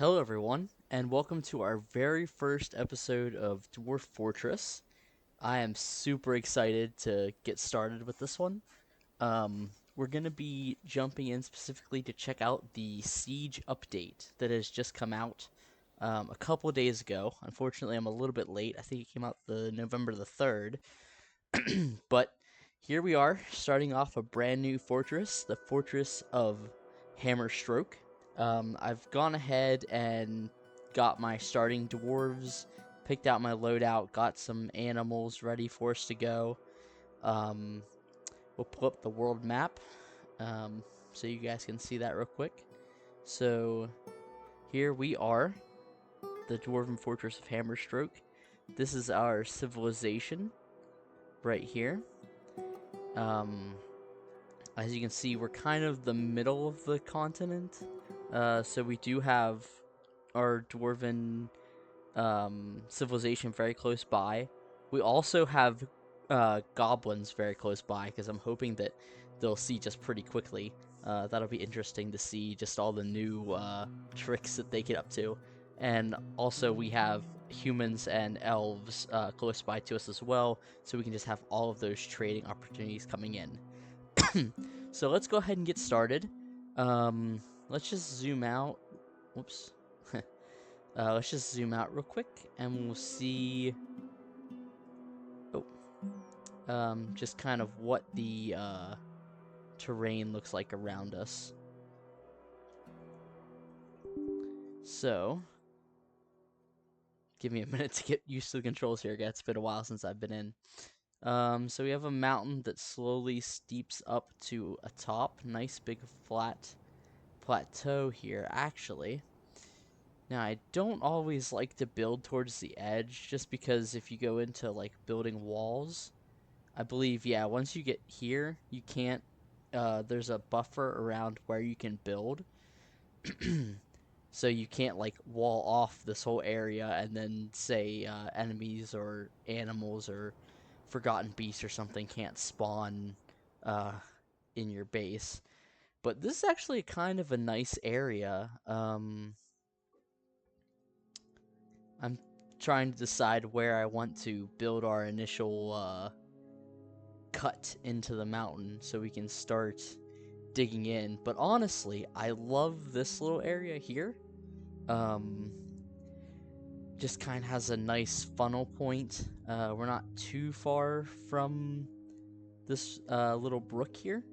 Hello, everyone, and welcome to our very first episode of Dwarf Fortress. I am super excited to get started with this one. We're going to be jumping in specifically to check out the Siege update that has just come out a couple of days ago. Unfortunately, I'm a little bit late. I think it came out the November the 3rd. But here we are, starting off a brand new fortress, the Fortress of HammerStroke. I've gone ahead and got my starting dwarves, picked out my loadout, got some animals ready for us to go. Um, we'll pull up the world map so you guys can see that real quick. So here we are, the Dwarven Fortress of HammerStroke. This is our civilization right here. Um, as you can see, we're kind of the middle of the continent. So we do have our dwarven civilization very close by. We also have goblins very close by because I'm hoping that they'll siege us pretty quickly. That'll be interesting to see just all the new tricks that they get up to. And also we have humans and elves close by to us as well, so we can just have all of those trading opportunities coming in. So let's go ahead and get started. Let's just zoom out. Whoops. Let's just zoom out real quick, and we'll see. Oh, just kind of what the terrain looks like around us. So, give me a minute to get used to the controls here. It's been a while since I've been in. So we have a mountain that slowly steeps up to a top. Nice big flat plateau here, actually. Now, I don't always like to build towards the edge, just because if you go into, like, building walls, I believe, yeah, once you get here, you can't, there's a buffer around where you can build, so you can't, like, wall off this whole area and then, say, enemies or animals or forgotten beasts or something can't spawn, uh, in your base. But this is actually kind of a nice area. I'm trying to decide where I want to build our initial cut into the mountain so we can start digging in. But honestly, I love this little area here. Um, just kind of has a nice funnel point. We're not too far from this little brook here,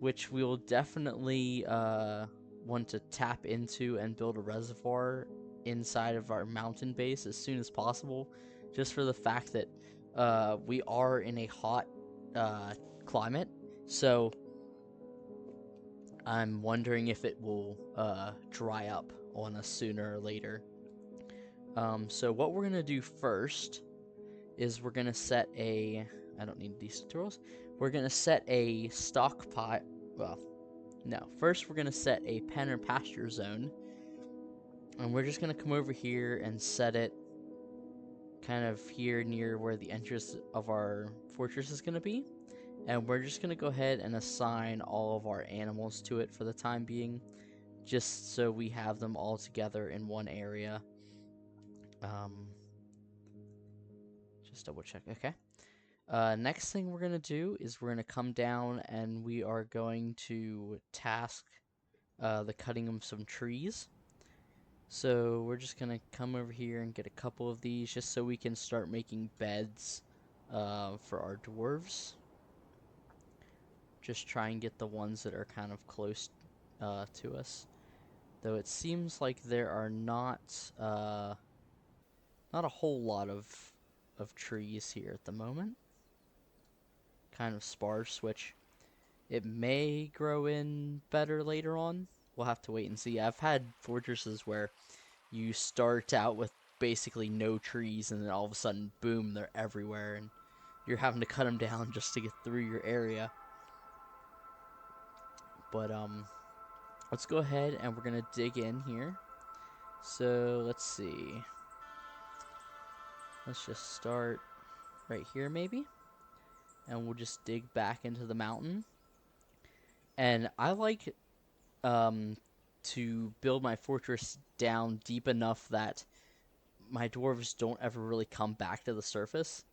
which we will definitely want to tap into and build a reservoir inside of our mountain base as soon as possible, just for the fact that we are in a hot climate. So I'm wondering if it will dry up on us sooner or later. So what we're going to do first is we're going to set a... I don't need these tutorials. We're going to set a stockpile... Well, no. First, we're going to set a pen or pasture zone. And we're just going to come over here and set it kind of here near where the entrance of our fortress is going to be. And we're just going to go ahead and assign all of our animals to it for the time being, just so we have them all together in one area. Just double check. Okay. Next thing we're going to do is we're going to come down and we are going to task the cutting of some trees. So we're just going to come over here and get a couple of these just so we can start making beds for our dwarves. Just try and get the ones that are kind of close to us. Though it seems like there are not a whole lot of trees here at the moment. Kind of sparse, which it may grow in better later on. We'll have to wait and see. I've had fortresses where you start out with basically no trees, and then all of a sudden, boom, they're everywhere, and you're having to cut them down just to get through your area. But let's go ahead and we're gonna dig in here. So let's see. Let's just start right here, maybe, and we'll just dig back into the mountain. And I like to build my fortress down deep enough that my dwarves don't ever really come back to the surface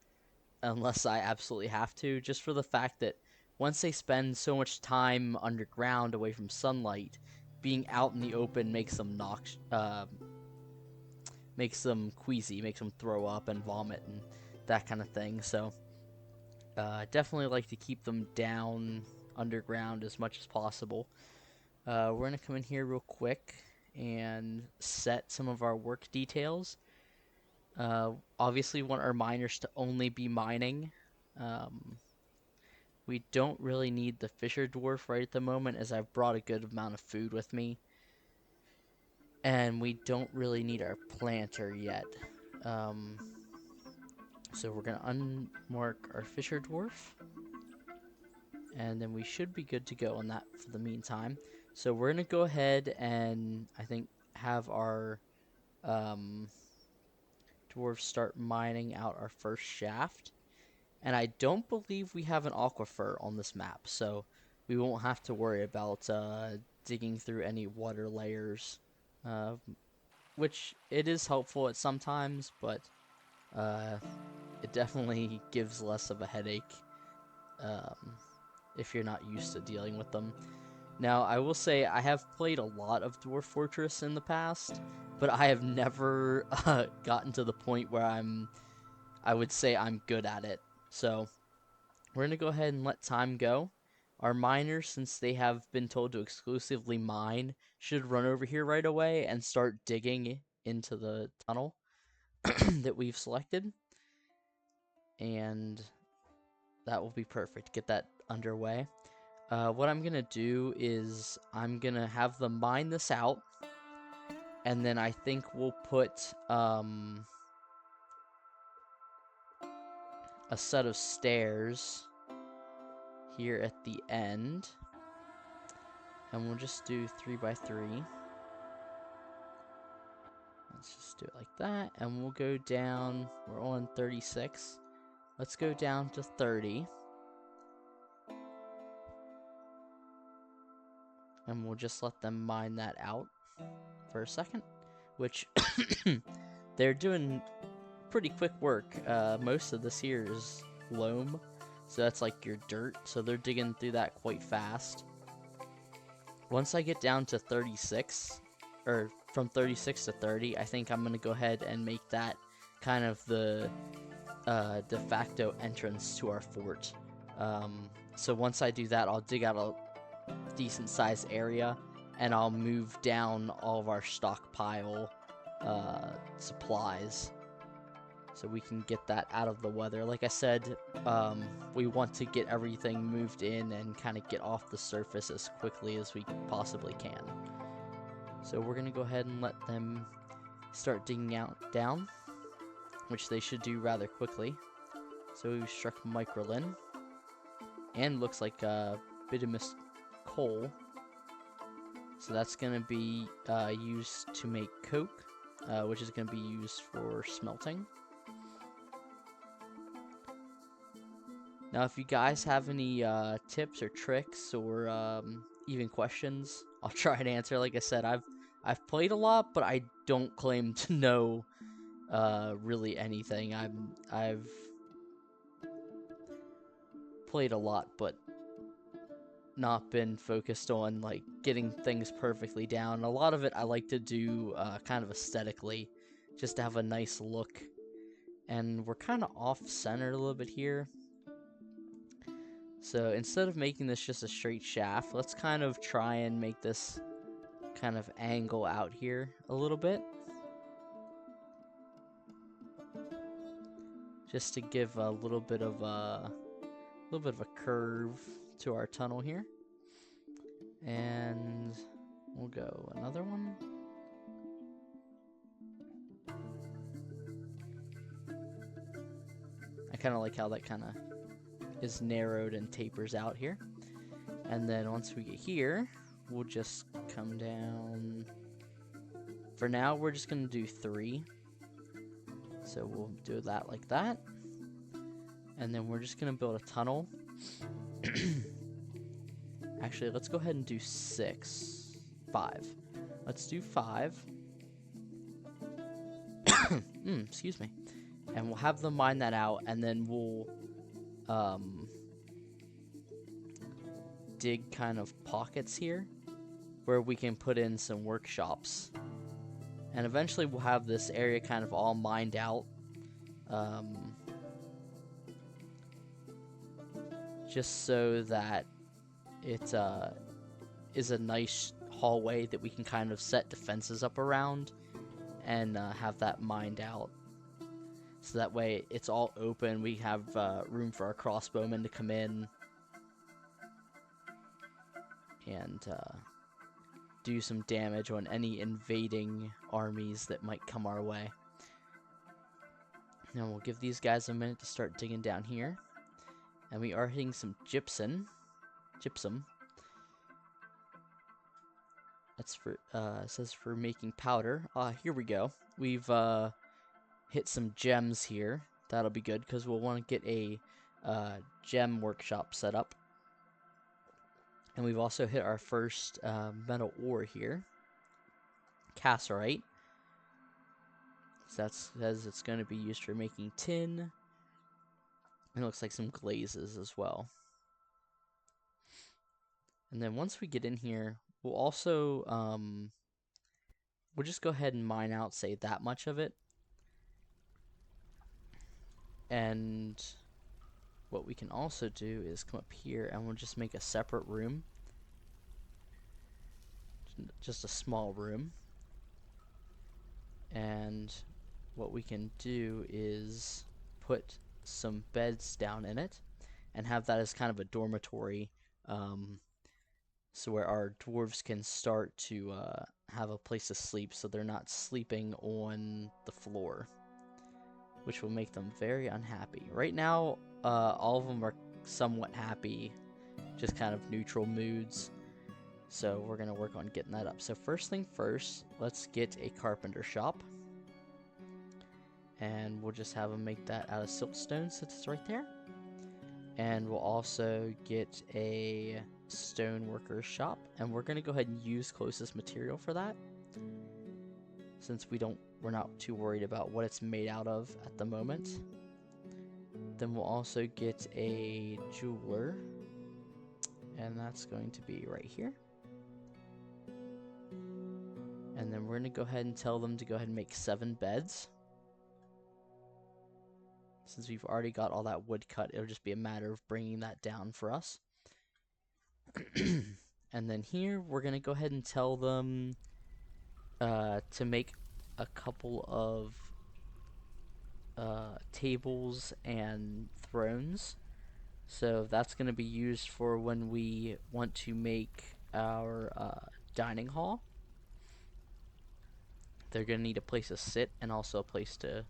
unless I absolutely have to, just for the fact that once they spend so much time underground away from sunlight, being out in the open makes them queasy, makes them throw up and vomit and that kind of thing. So definitely like to keep them down underground as much as possible. We're going to come in here real quick and set some of our work details. Obviously want our miners to only be mining. We don't really need the fisher dwarf right at the moment, as I've brought a good amount of food with me. And we don't really need our planter yet. So we're going to unmark our fisher dwarf. And then we should be good to go on that for the meantime. So we're going to go ahead and, I think, have our dwarves start mining out our first shaft. And I don't believe we have an aquifer on this map, so we won't have to worry about digging through any water layers, which it is helpful at sometimes, but it definitely gives less of a headache if you're not used to dealing with them. Now, I will say I have played a lot of Dwarf Fortress in the past, but I have never gotten to the point where I would say I'm good at it. So we're going to go ahead and let time go. Our miners, since they have been told to exclusively mine, should run over here right away and start digging into the tunnel that we've selected. And that will be perfect. Get that underway. What I'm going to do is I'm going to have them mine this out. And then I think we'll put a set of stairs here at the end, and we'll just do 3x3. Let's just do it like that, and we'll go down. We're on 36. Let's go down to 30, and we'll just let them mine that out for a second, which they're doing pretty quick work. Most of this here is loam, so that's like your dirt, so they're digging through that quite fast. Once I get down to 36, or from 36 to 30, I think I'm going to go ahead and make that kind of the de facto entrance to our fort. So once I do that, I'll dig out a decent sized area, and I'll move down all of our stockpile supplies, so we can get that out of the weather. Like I said, we want to get everything moved in and kind of get off the surface as quickly as we possibly can. So we're going to go ahead and let them start digging down, which they should do rather quickly. So we've struck microlin, and looks like bituminous coal. So that's going to be used to make coke, which is going to be used for smelting. Now, if you guys have any tips or tricks or even questions, I'll try and answer. Like I said, I've played a lot, but I don't claim to know really anything. I've played a lot, but not been focused on like getting things perfectly down. A lot of it I like to do kind of aesthetically, just to have a nice look. And we're kind of off-center a little bit here. So instead of making this just a straight shaft, let's kind of try and make this kind of angle out here a little bit, just to give a little bit of a curve to our tunnel here. And we'll go another one. I kind of like how that kind of is narrowed and tapers out here. And then once we get here, we'll just come down. For now, we're just going to do 3. So we'll do that like that. And then we're just going to build a tunnel. Actually, let's go ahead and do 5. Let's do 5. Excuse me. And we'll have them mine that out, and then we'll dig kind of pockets here where we can put in some workshops. And eventually we'll have this area kind of all mined out. Just so that it is a nice hallway that we can kind of set defenses up around and have that mined out. So that way it's all open. We have room for our crossbowmen to come in and do some damage on any invading armies that might come our way. Now we'll give these guys a minute to start digging down here. And we are hitting some gypsum. That's for it says for making powder. Here we go. We've hit some gems here. That'll be good because we'll want to get a gem workshop set up. And we've also hit our first metal ore here. Cassiterite. So that says it's going to be used for making tin. And it looks like some glazes as well. And then once we get in here, we'll also, we'll just go ahead and mine out, say, that much of it. And what we can also do is come up here and we'll just make a separate room. Just a small room. And what we can do is put some beds down in it and have that as kind of a dormitory, so where our dwarves can start to have a place to sleep so they're not sleeping on the floor, which will make them very unhappy. Right now, all of them are somewhat happy, just kind of neutral moods, so we're going to work on getting that up. So first thing first, let's get a carpenter shop. And we'll just have them make that out of siltstone since it's right there. And we'll also get a stone worker's shop. And we're going to go ahead and use closest material for that, since we're not too worried about what it's made out of at the moment. Then we'll also get a jeweler. And that's going to be right here. And then we're going to go ahead and tell them to go ahead and make 7 beds. Since we've already got all that wood cut, it'll just be a matter of bringing that down for us. And then here, we're going to go ahead and tell them to make a couple of tables and thrones. So that's going to be used for when we want to make our dining hall. They're going to need a place to sit and also a place to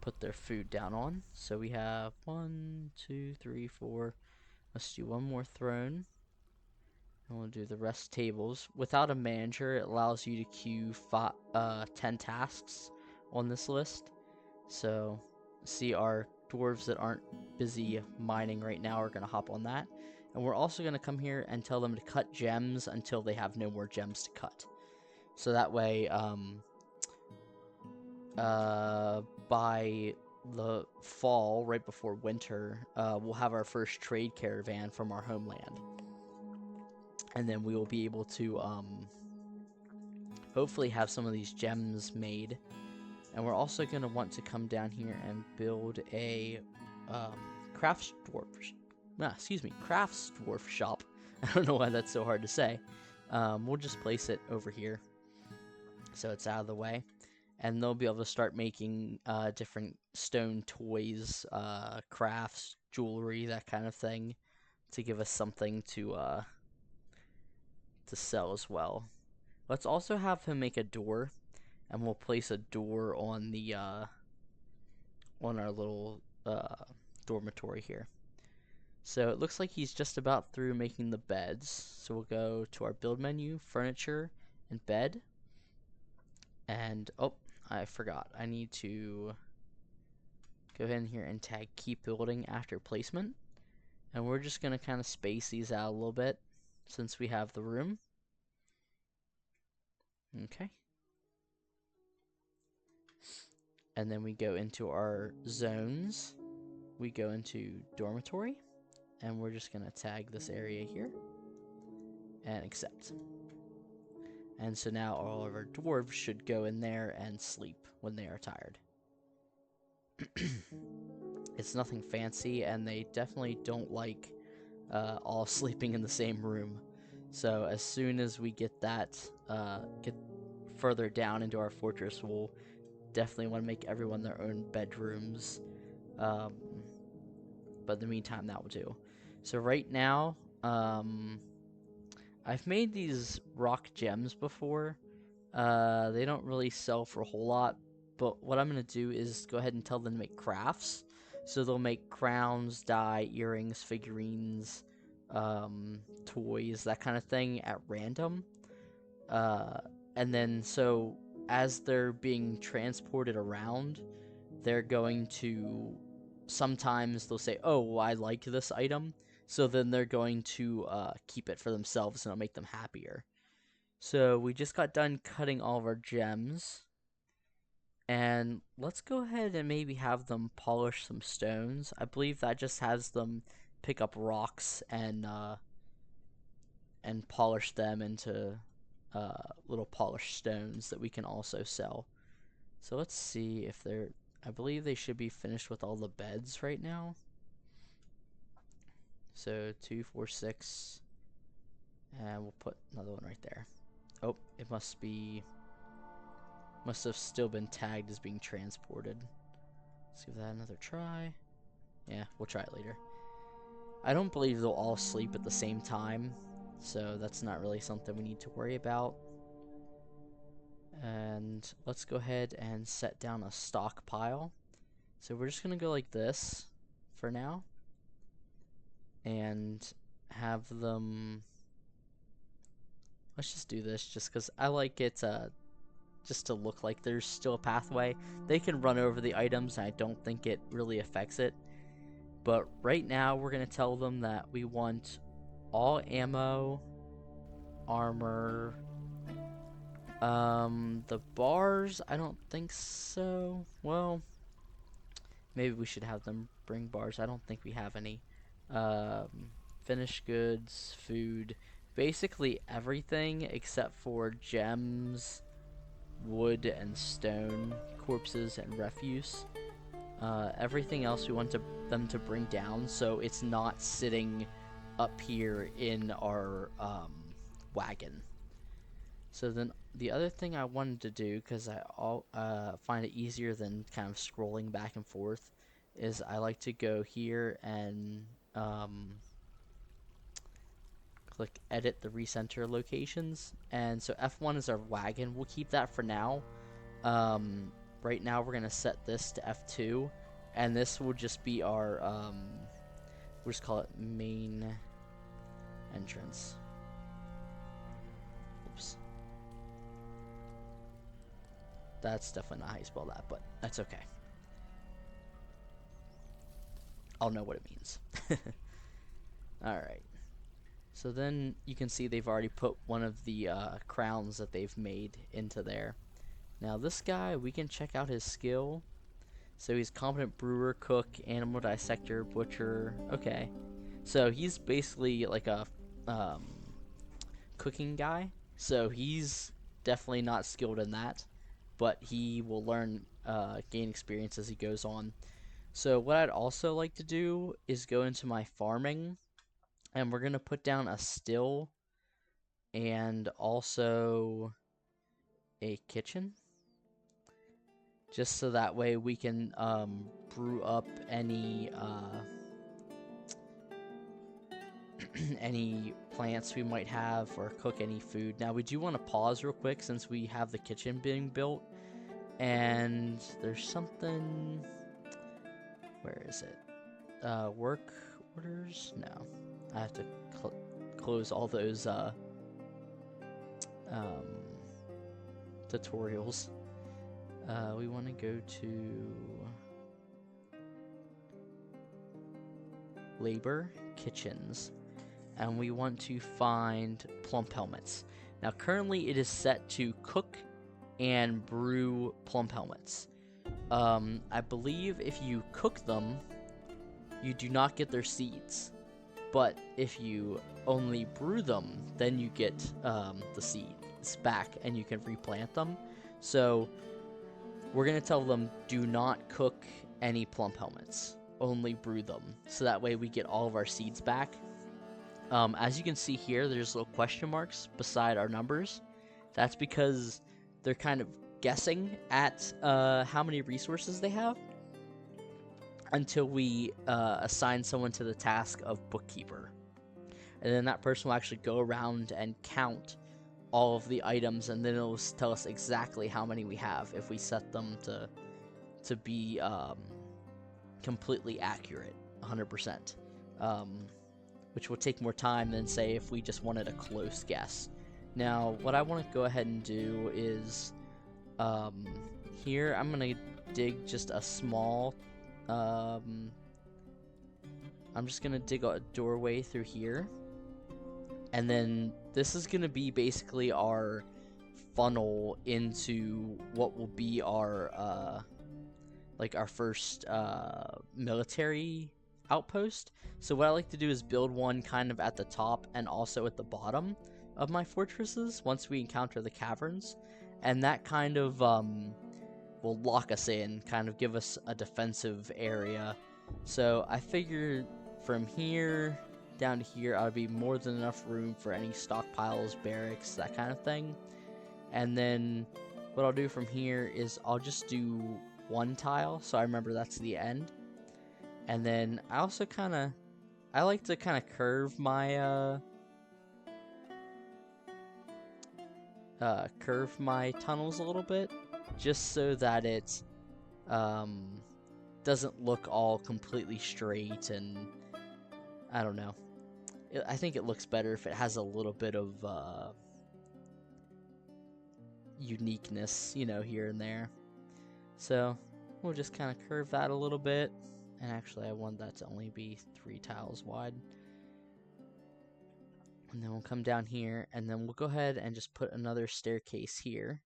put their food down on. So we have 1, 2, 3, 4. Let's do one more throne. And we'll do the rest tables. Without a manager, it allows you to queue 10 tasks on this list. So see, our dwarves that aren't busy mining right now are going to hop on that. And we're also going to come here and tell them to cut gems until they have no more gems to cut. So that way, by the fall, right before winter, we'll have our first trade caravan from our homeland. And then we will be able to hopefully have some of these gems made. And we're also going to want to come down here and build a crafts dwarf shop. I don't know why that's so hard to say. We'll just place it over here so it's out of the way. And they'll be able to start making different stone toys, crafts, jewelry, that kind of thing, to give us something to sell as well. Let's also have him make a door, and we'll place a door on the on our little dormitory here. So it looks like he's just about through making the beds. So we'll go to our build menu, furniture, and bed. And oh, I forgot. I need to go ahead in here and tag keep building after placement. And we're just going to kind of space these out a little bit since we have the room. Okay. And then we go into our zones. We go into dormitory, and we're just going to tag this area here and accept. And so now all of our dwarves should go in there and sleep when they are tired. It's nothing fancy, and they definitely don't like all sleeping in the same room. So as soon as we get that, get further down into our fortress, we'll definitely want to make everyone their own bedrooms. But in the meantime, that will do. So right now, I've made these rock gems before. They don't really sell for a whole lot, but what I'm going to do is go ahead and tell them to make crafts. So they'll make crowns, dye, earrings, figurines, toys, that kind of thing at random. And then so as they're being transported around, they're going to sometimes they'll say, "Oh, well, I like this item," so then they're going to keep it for themselves, and it'll make them happier. So we just got done cutting all of our gems, and let's go ahead and maybe have them polish some stones. I believe that just has them pick up rocks and polish them into little polished stones that we can also sell. So let's see if they're. I believe they should be finished with all the beds right now. So 2, 4, 6, and we'll put another one right there. Oh, it must have still been tagged as being transported. Let's give that another try. Yeah, we'll try it later. I don't believe they'll all sleep at the same time, so that's not really something we need to worry about. And let's go ahead and set down a stockpile. So we're just going to go like this for now. And have them... Let's just do this just because I like it just to look like there's still a pathway. They can run over the items, and I don't think it really affects it. But right now, we're going to tell them that we want all ammo, armor. The bars, I don't think so. Well, maybe we should have them bring bars. I don't think we have any. Finished goods, food, basically everything except for gems, wood and stone, corpses and refuse. Everything else we want them to bring down, so it's not sitting up here in our wagon. So then the other thing I wanted to do, because I find it easier than kind of scrolling back and forth, is I like to go here and click edit the recenter locations. And so F1 is our wagon. We'll keep that for now. Right now we're going to set this to F2, and this will just be our, we'll just call it main entrance. Oops. That's definitely not how you spell that, but that's okay. I'll know what it means. Alright. So then you can see they've already put one of the crowns that they've made into there. Now this guy, we can check out his skill. So he's competent brewer, cook, animal dissector, butcher. Okay. So he's basically like a cooking guy. So he's definitely not skilled in that, but he will learn, gain experience as he goes on. So what I'd also like to do is go into my farming, and we're going to put down a still and also a kitchen. Just so that way we can brew up any any plants we might have or cook any food. Now we do want to pause real quick since we have the kitchen being built, and there's something. Where is it? Work orders? No, I have to close all those tutorials. We want to go to labor kitchens, and we want to find plump helmets. Now currently it is set to cook and brew plump helmets. I believe if you cook them, you do not get their seeds. But if you only brew them, then you get the seeds back and you can replant them. So we're going to tell them, do not cook any plump helmets. Only brew them. So that way we get all of our seeds back. As you can see here, there's little question marks beside our numbers. That's because they're kind of guessing at how many resources they have until we assign someone to the task of bookkeeper. And then that person will actually go around and count all of the items, and then it'll tell us exactly how many we have if we set them to be completely accurate, 100%. Which will take more time than, say, if we just wanted a close guess. Now, what I want to go ahead and do is, here I'm going to dig just a small, I'm just going to dig a doorway through here. And then this is going to be basically our funnel into what will be our, like our first, military outpost. So what I like to do is build one kind of at the top and also at the bottom of my fortresses once we encounter the caverns, and that kind of will lock us in, kind of give us a defensive area. So I figured from here down to here ought to be more than enough room for any stockpiles, barracks, that kind of thing. And then what I'll do from here is I'll just do one tile, so I remember that's the end. And then I also I like to kind of curve my tunnels a little bit, just so that it doesn't look all completely straight, and I don't know. I think it looks better if it has a little bit of uniqueness, you know, here and there. So we'll just kind of curve that a little bit. And actually, I want that to only be 3 tiles wide. And then we'll come down here, and then we'll go ahead and just put another staircase here.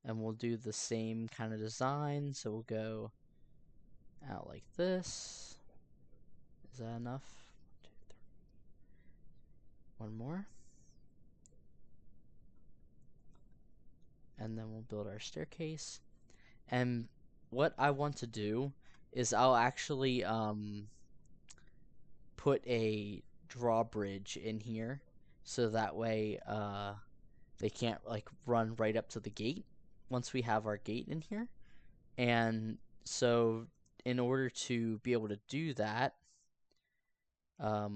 And we'll do the same kind of design. So we'll go out like this. Is that enough? 1, 2, 3. One more. And then we'll build our staircase. And what I want to do is I'll actually put a drawbridge in here, so that way they can't like run right up to the gate once we have our gate in here. And so in order to be able to do that, I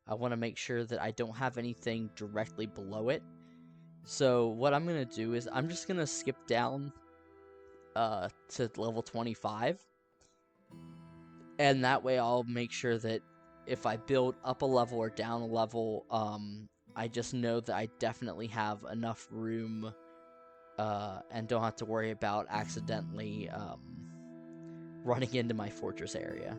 want to make sure that I don't have anything directly below it. So what I'm going to do is I'm just going to skip down to level 25, and that way I'll make sure that if I build up a level or down a level, I just know that I definitely have enough room and don't have to worry about accidentally running into my fortress area.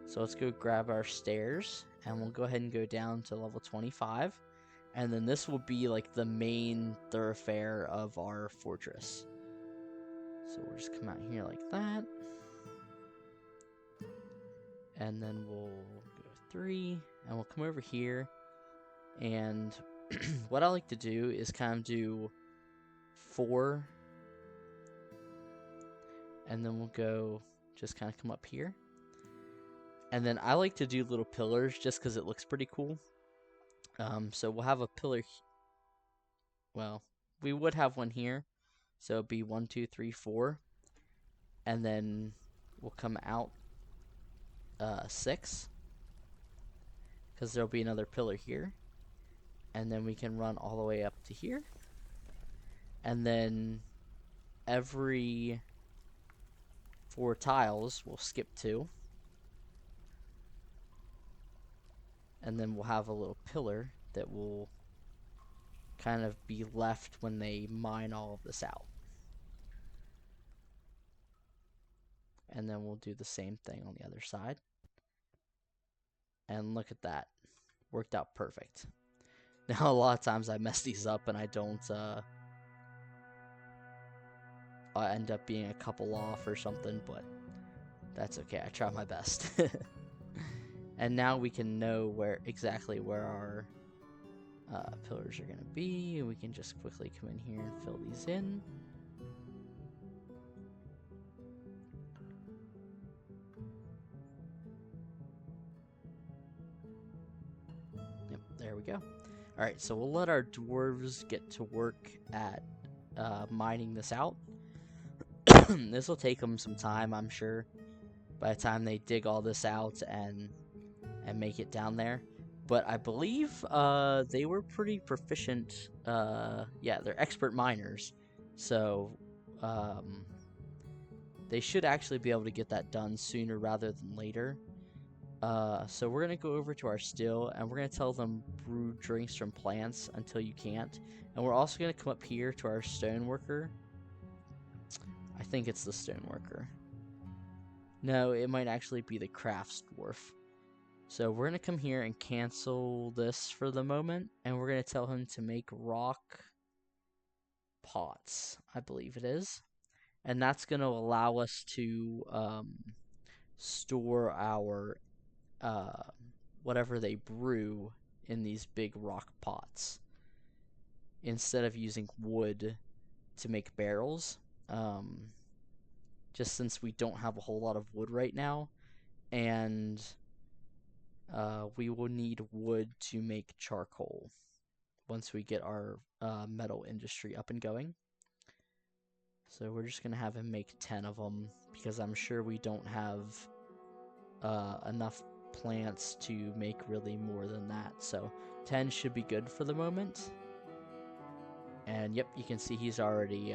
So let's go grab our stairs, and we'll go ahead and go down to level 25, and then this will be like the main thoroughfare of our fortress. So we'll just come out here like that. And then we'll go 3. And we'll come over here. And what I like to do is kind of do 4. And then we'll go just kind of come up here. And then I like to do little pillars just because it looks pretty cool. So we'll have a pillar. Well, we would have one here. So it'd be 1, 2, 3, 4. And then we'll come out 6. Because there'll be another pillar here. And then we can run all the way up to here. And then every 4 tiles we'll skip 2. And then we'll have a little pillar that will kind of be left when they mine all of this out. And then we'll do the same thing on the other side. And look at that. Worked out perfect. Now, a lot of times I mess these up and I don't, I end up being a couple off or something, but that's okay. I try my best. And now we can know exactly where our pillars are going to be. We can just quickly come in here and fill these in. Yep, there we go. Alright, so we'll let our dwarves get to work at mining this out. This will take them some time, I'm sure, by the time they dig all this out and make it down there. But I believe they were pretty proficient. Yeah, they're expert miners, so they should actually be able to get that done sooner rather than later. So we're gonna go over to our still, and we're gonna tell them brew drinks from plants until you can't. And we're also gonna come up here to our stoneworker. I think it's the stoneworker. No, it might actually be the crafts dwarf. So we're gonna come here and cancel this for the moment, and we're gonna tell him to make rock pots, I believe it is. And that's gonna allow us to store our whatever they brew in these big rock pots, instead of using wood to make barrels. Just since we don't have a whole lot of wood right now, and we will need wood to make charcoal once we get our metal industry up and going. So we're just going to have him make 10 of them, because I'm sure we don't have enough plants to make really more than that. So 10 should be good for the moment. And yep, you can see he's already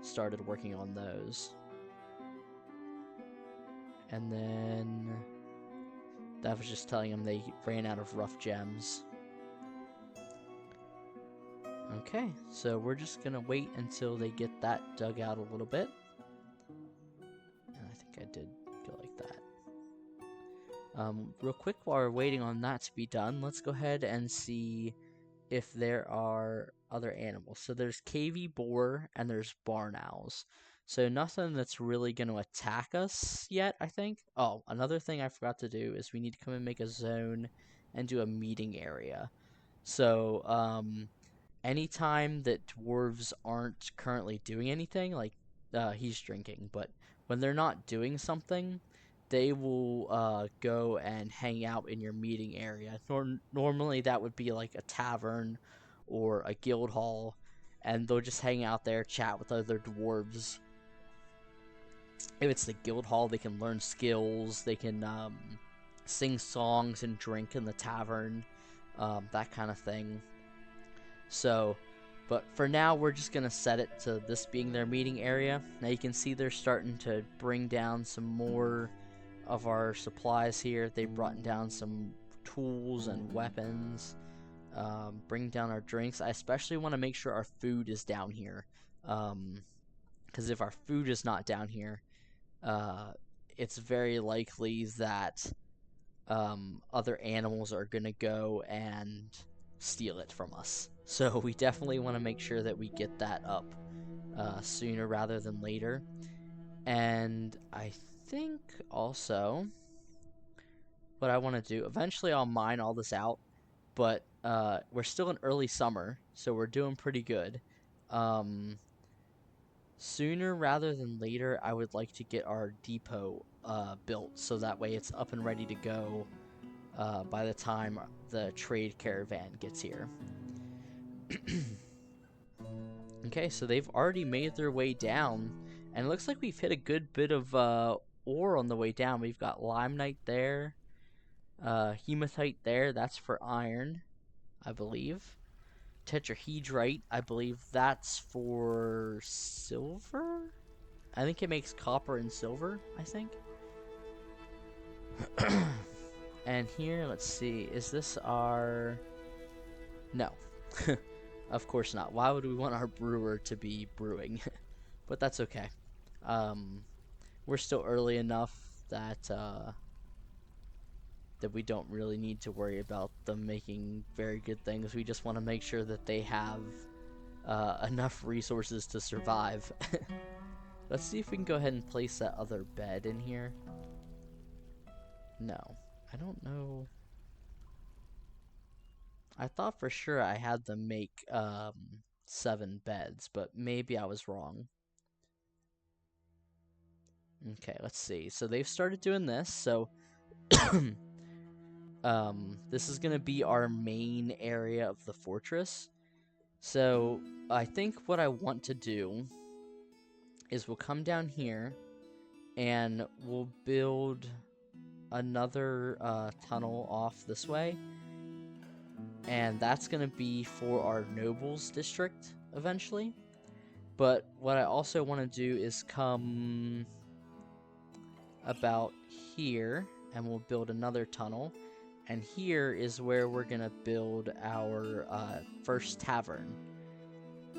started working on those. And then that was just telling him they ran out of rough gems. Okay, so we're just gonna wait until they get that dug out a little bit. And I think I did go like that. Real quick, while we're waiting on that to be done, let's go ahead and see if there are other animals. So there's cavy boar and there's barn owls. So nothing that's really going to attack us yet, I think. Oh, another thing I forgot to do is we need to come and make a zone and do a meeting area. So anytime that dwarves aren't currently doing anything, like he's drinking, but when they're not doing something, they will go and hang out in your meeting area. Normally that would be like a tavern or a guild hall, and they'll just hang out there, chat with other dwarves. If it's the guild hall, they can learn skills, they can sing songs and drink in the tavern, that kind of thing. So, but for now, we're just going to set it to this being their meeting area. Now you can see they're starting to bring down some more of our supplies here. They brought down some tools and weapons. Bring down our drinks. I especially want to make sure our food is down here. Because if our food is not down here, it's very likely that other animals are going to go and steal it from us. So we definitely want to make sure that we get that up sooner rather than later. And I think also what I want to do, eventually I'll mine all this out, but we're still in early summer, so we're doing pretty good. Sooner rather than later, I would like to get our depot built, so that way it's up and ready to go by the time the trade caravan gets here. Okay, so they've already made their way down, and it looks like we've hit a good bit of ore on the way down. We've got limonite there, hematite there, that's for iron, I believe. Tetrahedrite, I believe that's for silver? I think it makes copper and silver, I think. And here, let's see, is this our... No. Of course not. Why would we want our brewer to be brewing? But that's okay. We're still early enough that that we don't really need to worry about them making very good things. We just want to make sure that they have enough resources to survive. Let's see if we can go ahead and place that other bed in here. No, I don't know. I thought for sure I had them make 7 beds, but maybe I was wrong. Okay, let's see. So they've started doing this. So this is gonna be our main area of the fortress. So I think what I want to do is we'll come down here and we'll build another tunnel off this way, and that's gonna be for our nobles district eventually. But what I also want to do is come about here, and we'll build another tunnel, and here is where we're gonna build our first tavern.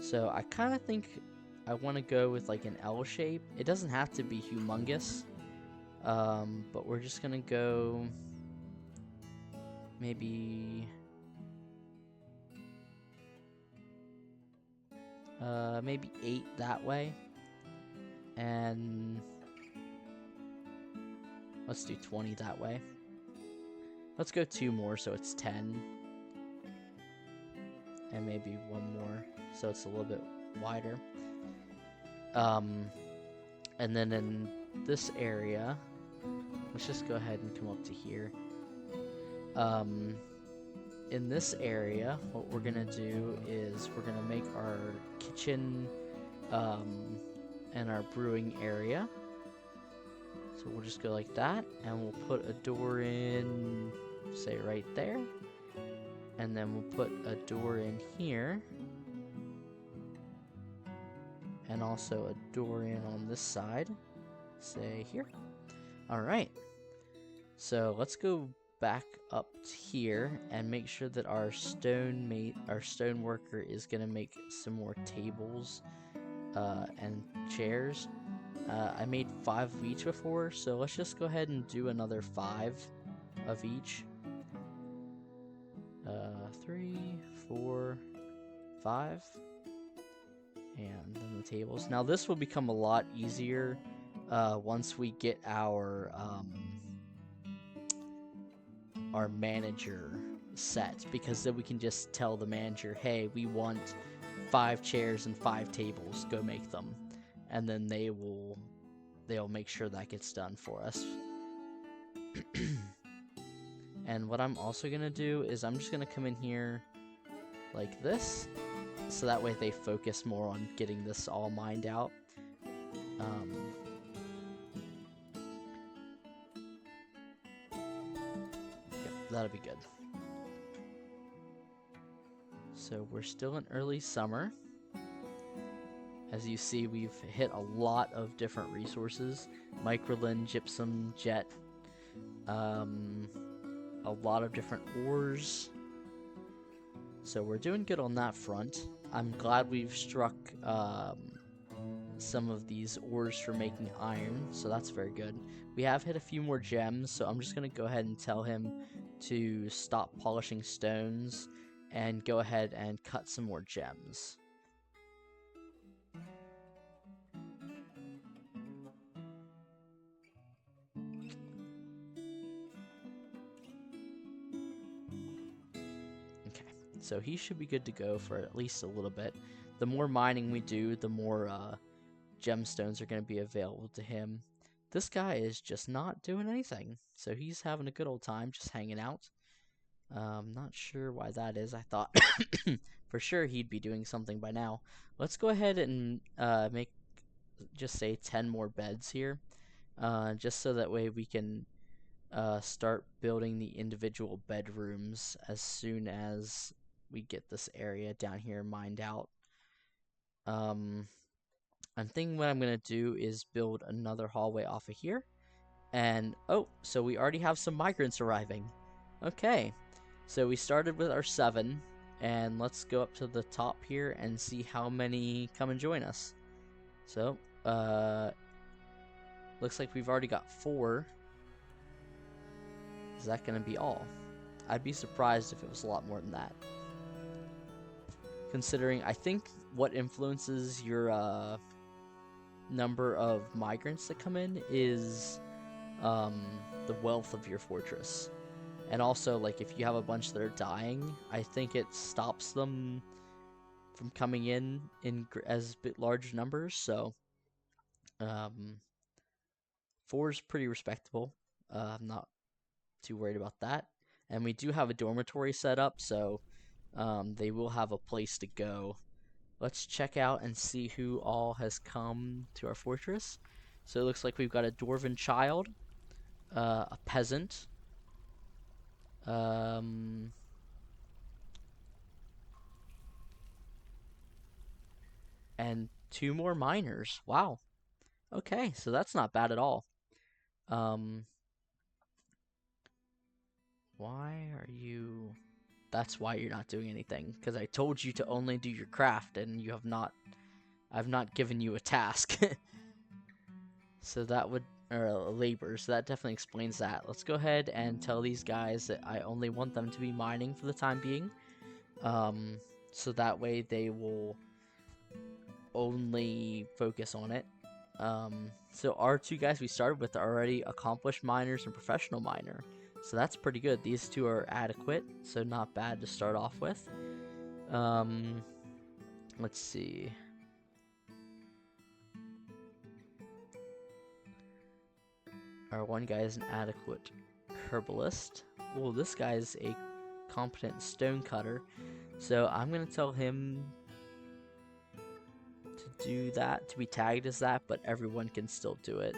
So I kind of think I want to go with like an L shape. It doesn't have to be humongous, but we're just gonna go maybe maybe 8 that way, and let's do 20 that way. Let's go 2 more, so it's 10. And maybe 1 more, so it's a little bit wider. And then in this area, let's just go ahead and come up to here. In this area, what we're gonna do is we're gonna make our kitchen and our brewing area. So we'll just go like that, and we'll put a door in, say right there, and then we'll put a door in here, and also a door in on this side, say here. All right, so let's go back up here and make sure that our stone worker is gonna make some more tables and chairs. I made 5 of each before, so let's just go ahead and do another 5 of each. 3, 4, 5, and then the tables. Now this will become a lot easier once we get our manager set, because then we can just tell the manager, hey, we want 5 chairs and 5 tables, go make them, and then they'll make sure that gets done for us. And what I'm also gonna do is I'm just gonna come in here like this, so that way they focus more on getting this all mined out. Yep, that'll be good. So we're still in early summer. As you see, we've hit a lot of different resources. Microlin, gypsum, jet, a lot of different ores. So we're doing good on that front. I'm glad we've struck some of these ores for making iron, so that's very good. We have hit a few more gems, so I'm just going to go ahead and tell him to stop polishing stones and go ahead and cut some more gems. So he should be good to go for at least a little bit. The more mining we do, the more gemstones are going to be available to him. This guy is just not doing anything, so he's having a good old time just hanging out. Not sure why that is. I thought for sure he'd be doing something by now. Let's go ahead and make, just say, 10 more beds here, just so that way we can start building the individual bedrooms as soon as we get this area down here mined out. I'm thinking what I'm going to do is build another hallway off of here. And, oh, so we already have some migrants arriving. Okay, so we started with our 7, and let's go up to the top here and see how many come and join us. So, looks like we've already got 4. Is that going to be all? I'd be surprised if it was a lot more than that. Considering, I think what influences your number of migrants that come in is the wealth of your fortress. And also, like, if you have a bunch that are dying, I think it stops them from coming in as large numbers. So 4 is pretty respectable. I'm not too worried about that. And we do have a dormitory set up, so they will have a place to go. Let's check out and see who all has come to our fortress. So it looks like we've got a dwarven child, a peasant, and 2 more miners. Wow. Okay, so that's not bad at all. Why are you... That's why you're not doing anything, because I told you to only do your craft, and you have not... I've not given you a task. So that would... Or labor, so that definitely explains that. Let's go ahead and tell these guys that I only want them to be mining for the time being. So that way they will only focus on it. So our 2 guys we started with are already accomplished miners and professional miner. So that's pretty good. These 2 are adequate, so not bad to start off with. Let's see. Our 1 guy is an adequate herbalist. Well, this guy is a competent stone cutter. So I'm going to tell him to do that, to be tagged as that, but everyone can still do it.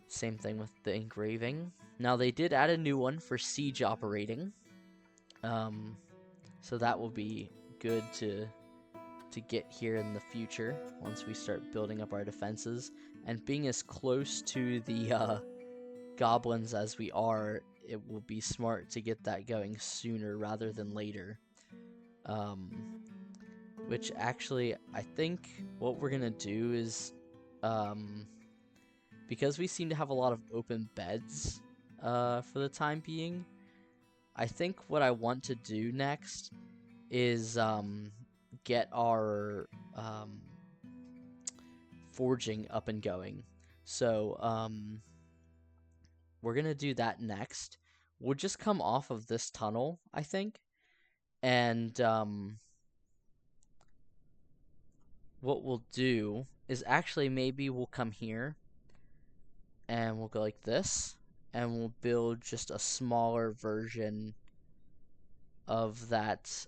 Same thing with the engraving. Now they did add a new one for siege operating. So that will be good to get here in the future once we start building up our defenses. And being as close to the goblins as we are, it will be smart to get that going sooner rather than later. Which actually, I think what we're gonna do is, because we seem to have a lot of open beds for the time being, I think what I want to do next is get our forging up and going. So we're gonna do that next. We'll just come off of this tunnel, I think, and what we'll do is actually maybe we'll come here and we'll go like this, and we'll build just a smaller version of that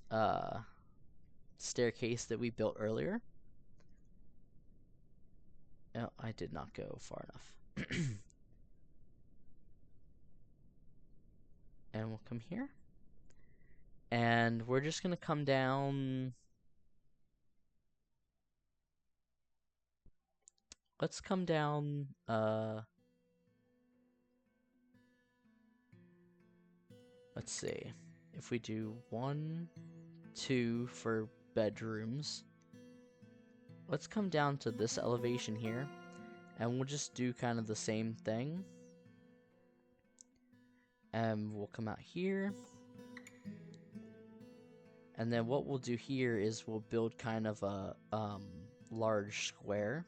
staircase that we built earlier. No, I did not go far enough. And we'll come here. And we're just going to come down. Let's come down. Let's see. If we do 1, 2 for bedrooms. Let's come down to this elevation here. And we'll just do kind of the same thing. And we'll come out here. And then what we'll do here is we'll build kind of a large square.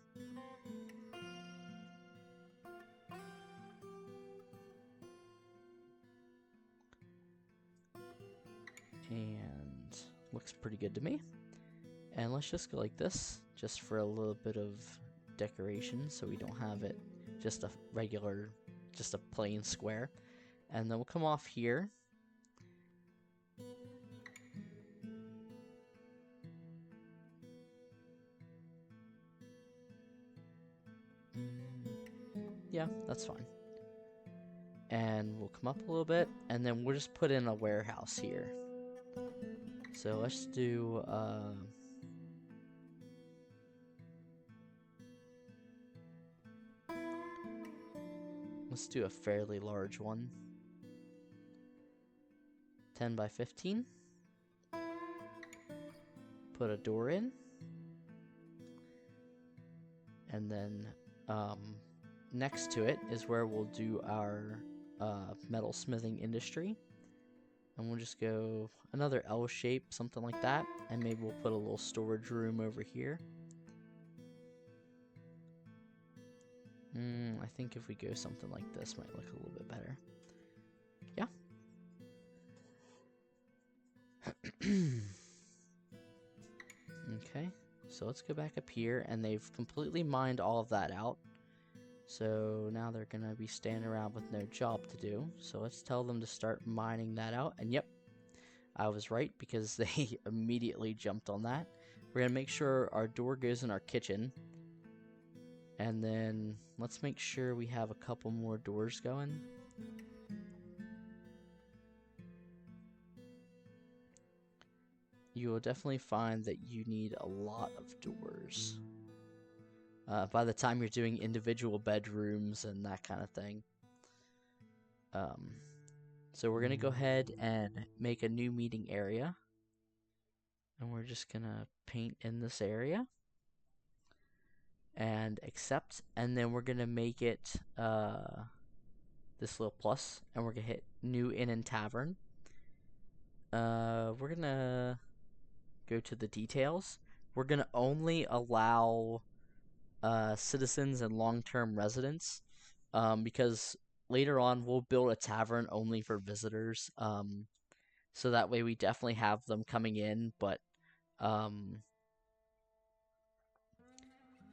And looks pretty good to me. And let's just go like this, just for a little bit of decoration, so we don't have it just a regular, just a plain square. And then we'll come off here. Yeah, that's fine. And we'll come up a little bit, and then we'll just put in a warehouse here. So let's do let's do a fairly large one. 10 by 15. Put a door in. And then next to it is where we'll do our metal smithing industry. And we'll just go another L shape, something like that. And maybe we'll put a little storage room over here. I think if we go something like this, might look a little bit better. Yeah. Okay, so let's go back up here, and they've completely mined all of that out. So now they're gonna be standing around with no job to do. So let's tell them to start mining that out. And yep, I was right, because they immediately jumped on that. We're gonna make sure our door goes in our kitchen. And then let's make sure we have a couple more doors going. You will definitely find that you need a lot of doors by the time you're doing individual bedrooms and that kind of thing. So we're going to go ahead and make a new meeting area. And we're just going to paint in this area. And accept. And then we're going to make it this little plus. And we're going to hit new inn and tavern. We're going to go to the details. We're going to only allow citizens and long-term residents, because later on we'll build a tavern only for visitors, so that way we definitely have them coming in, but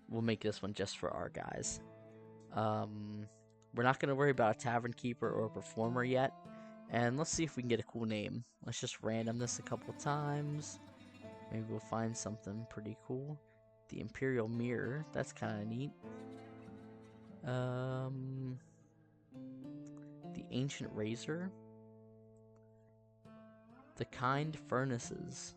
we'll make this one just for our guys. We're not going to worry about a tavern keeper or a performer yet, and let's see if we can get a cool name. Let's just random this a couple times. Maybe we'll find something pretty cool. The Imperial Mirror, that's kind of neat. The Ancient Razor. The Kind Furnaces.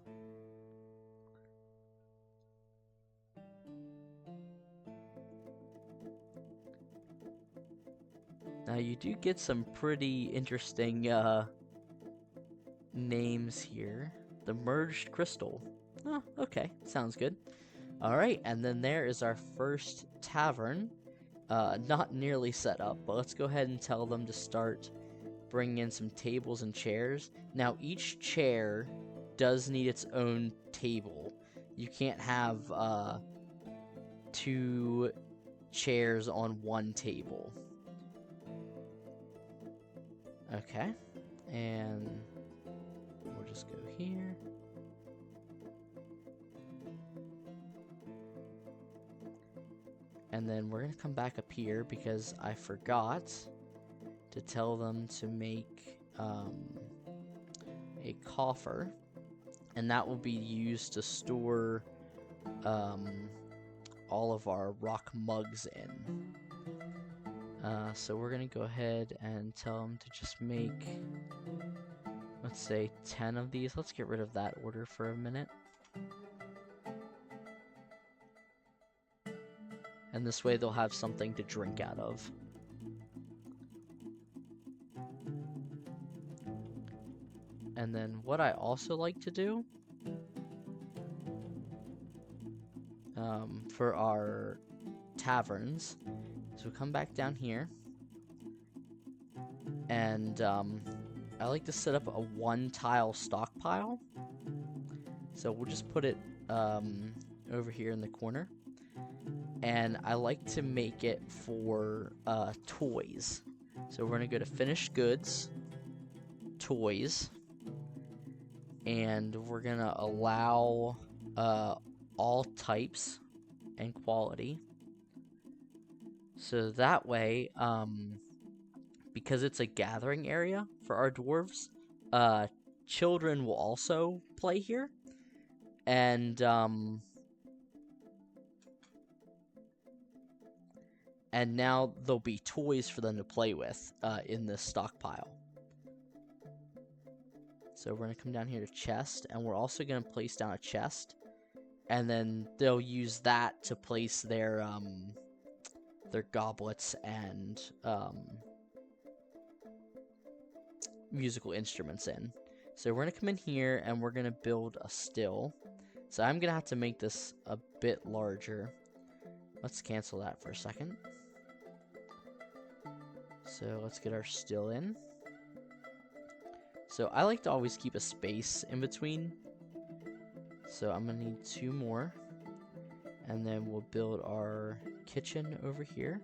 Now you do get some pretty interesting names here. The Merged Crystal. Oh, okay, sounds good. Alright, and then there is our first tavern. Not nearly set up, but let's go ahead and tell them to start bringing in some tables and chairs. Now, each chair does need its own table. You can't have 2 chairs on one table. Okay, and we'll just go here. And then we're going to come back up here because I forgot to tell them to make a coffer. And that will be used to store all of our rock mugs in. So we're going to go ahead and tell them to just make, let's say, 10 of these. Let's get rid of that order for a minute. And this way they'll have something to drink out of. And then what I also like to do for our taverns is we'll come back down here. And I like to set up a 1-tile stockpile. So we'll just put it over here in the corner. And I like to make it for toys. So we're going to go to finished goods, toys, and we're going to allow all types and quality. So that way, because it's a gathering area for our dwarves, children will also play here. And now there'll be toys for them to play with in this stockpile. So we're going to come down here to chest, and we're also going to place down a chest. And then they'll use that to place their goblets and musical instruments in. So we're going to come in here, and we're going to build a still. So I'm going to have to make this a bit larger. Let's cancel that for a second. So let's get our still in. So I like to always keep a space in between. So I'm gonna need 2 more. And then we'll build our kitchen over here.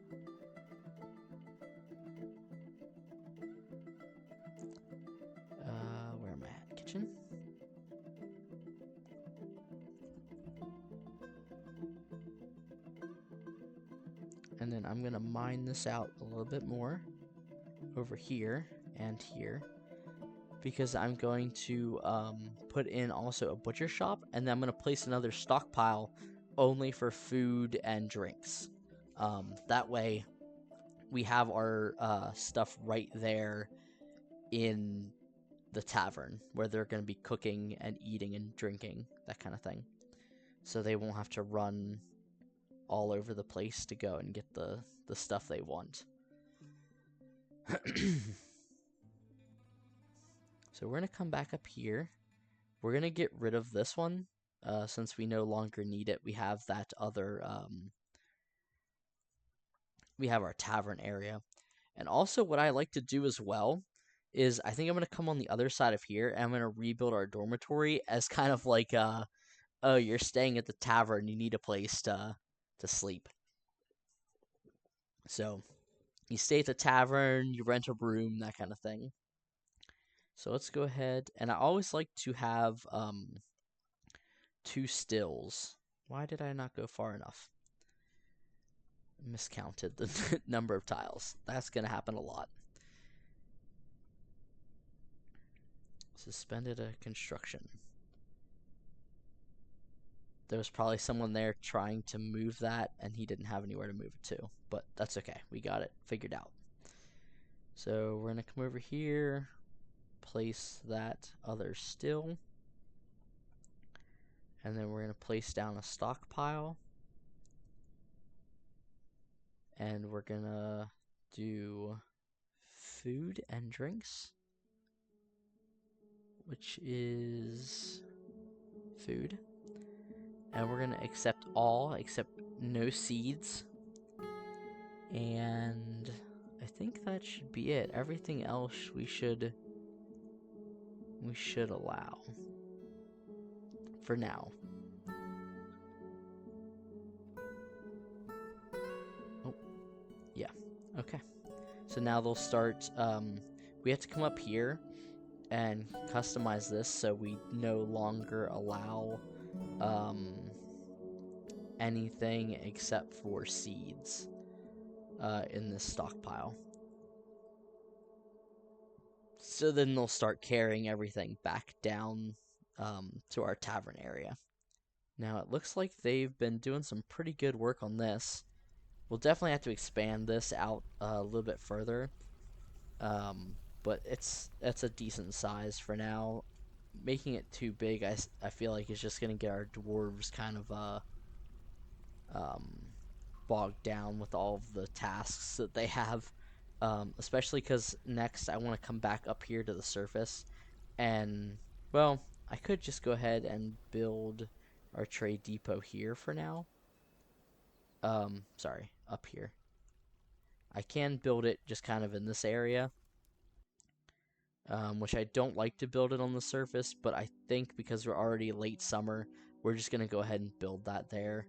Where am I at? Kitchen? And then I'm gonna mine this out a little bit more over here and here, because I'm going to put in also a butcher shop, and then I'm gonna place another stockpile only for food and drinks. That way we have our stuff right there in the tavern where they're going to be cooking and eating and drinking, that kind of thing. So they won't have to run all over the place to go and get the stuff they want. So we're going to come back up here. We're going to get rid of this one since we no longer need it. We have that other, we have our tavern area. And also what I like to do as well is I think I'm going to come on the other side of here and I'm going to rebuild our dormitory as kind of like, oh, you're staying at the tavern, you need a place to sleep. So you stay at the tavern, you rent a room, that kind of thing. So let's go ahead, and I always like to have 2 stills. Why did I not go far enough? Miscounted the number of tiles. That's going to happen a lot. Suspended a construction. There was probably someone there trying to move that, and he didn't have anywhere to move it to. But that's okay. We got it figured out. So we're going to come over here, place that other still, and then we're going to place down a stockpile. And we're going to do food and drinks, which is food. And we're going to accept all except no seeds. And I think that should be it. Everything else we should allow for now. Oh, yeah. Okay. So now they'll start. We have to come up here and customize this so we no longer allow anything except for seeds in this stockpile. So then they'll start carrying everything back down to our tavern area. Now it looks like they've been doing some pretty good work on this. We'll definitely have to expand this out a little bit further. But it's a decent size for now. Making it too big, I feel like is just gonna get our dwarves kind of bogged down with all of the tasks that they have. Especially because next I want to come back up here to the surface, and well, I could just go ahead and build our trade depot here for now. Sorry, up here. I can build it just kind of in this area. Which I don't like to build it on the surface, but I think because we're already late summer, we're just going to go ahead and build that there.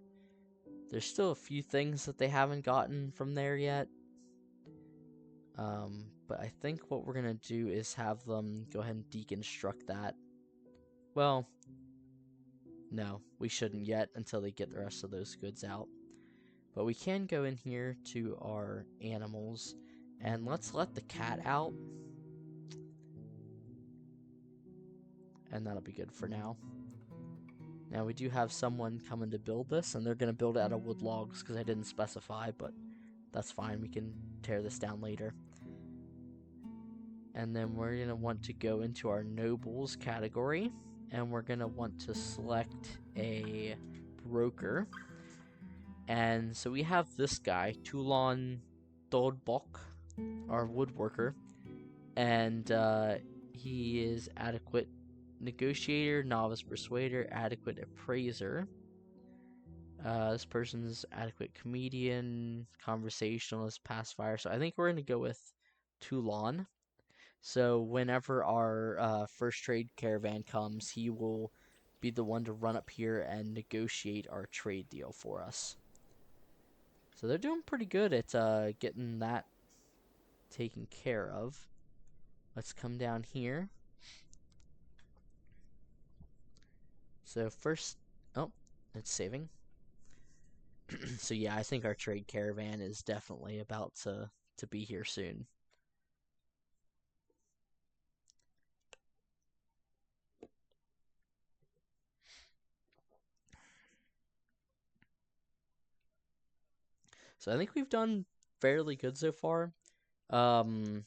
There's still a few things that they haven't gotten from there yet. But I think what we're going to do is have them go ahead and deconstruct that. Well, no, we shouldn't yet until they get the rest of those goods out. But we can go in here to our animals, and let's let the cat out. And that'll be good for now. Now we do have someone coming to build this, and they're going to build it out of wood logs because I didn't specify, but that's fine. We can tear this down later. And then we're going to want to go into our nobles category, and we're going to want to select a broker. And so we have this guy, Toulon Dodbok, our woodworker, and he is adequate negotiator, novice persuader, adequate appraiser. This person's adequate comedian, conversationalist, pacifier. So I think we're going to go with Toulon. So whenever our first trade caravan comes, he will be the one to run up here and negotiate our trade deal for us. So they're doing pretty good at getting that taken care of. Let's come down here. So first, oh, it's saving. So yeah, I think our trade caravan is definitely about to be here soon. So I think we've done fairly good so far. Um,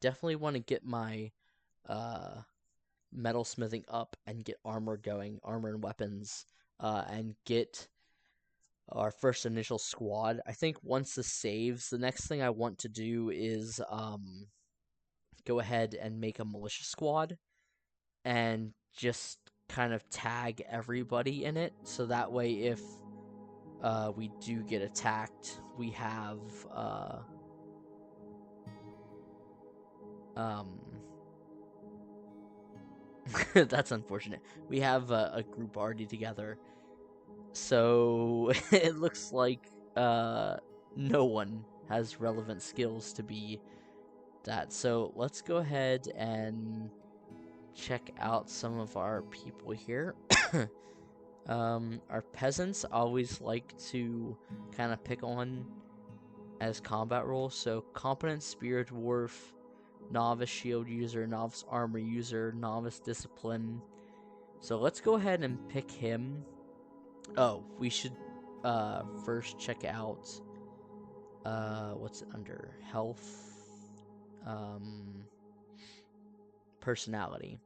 Definitely want to get my uh metal smithing up and get armor going, armor and weapons, and get our first initial squad. I think once this saves, the next thing I want to do is go ahead and make a militia squad and just kind of tag everybody in it, so that way if we do get attacked, we have um that's unfortunate. We have a group already together, so it looks like no one has relevant skills to be that. So let's go ahead and check out some of our people here. Our peasants always like to kind of pick on as combat roles. So competent spear dwarf, novice shield user, novice armor user, novice discipline. So let's go ahead and pick him. Oh, we should first check out what's it under? Health, um, personality.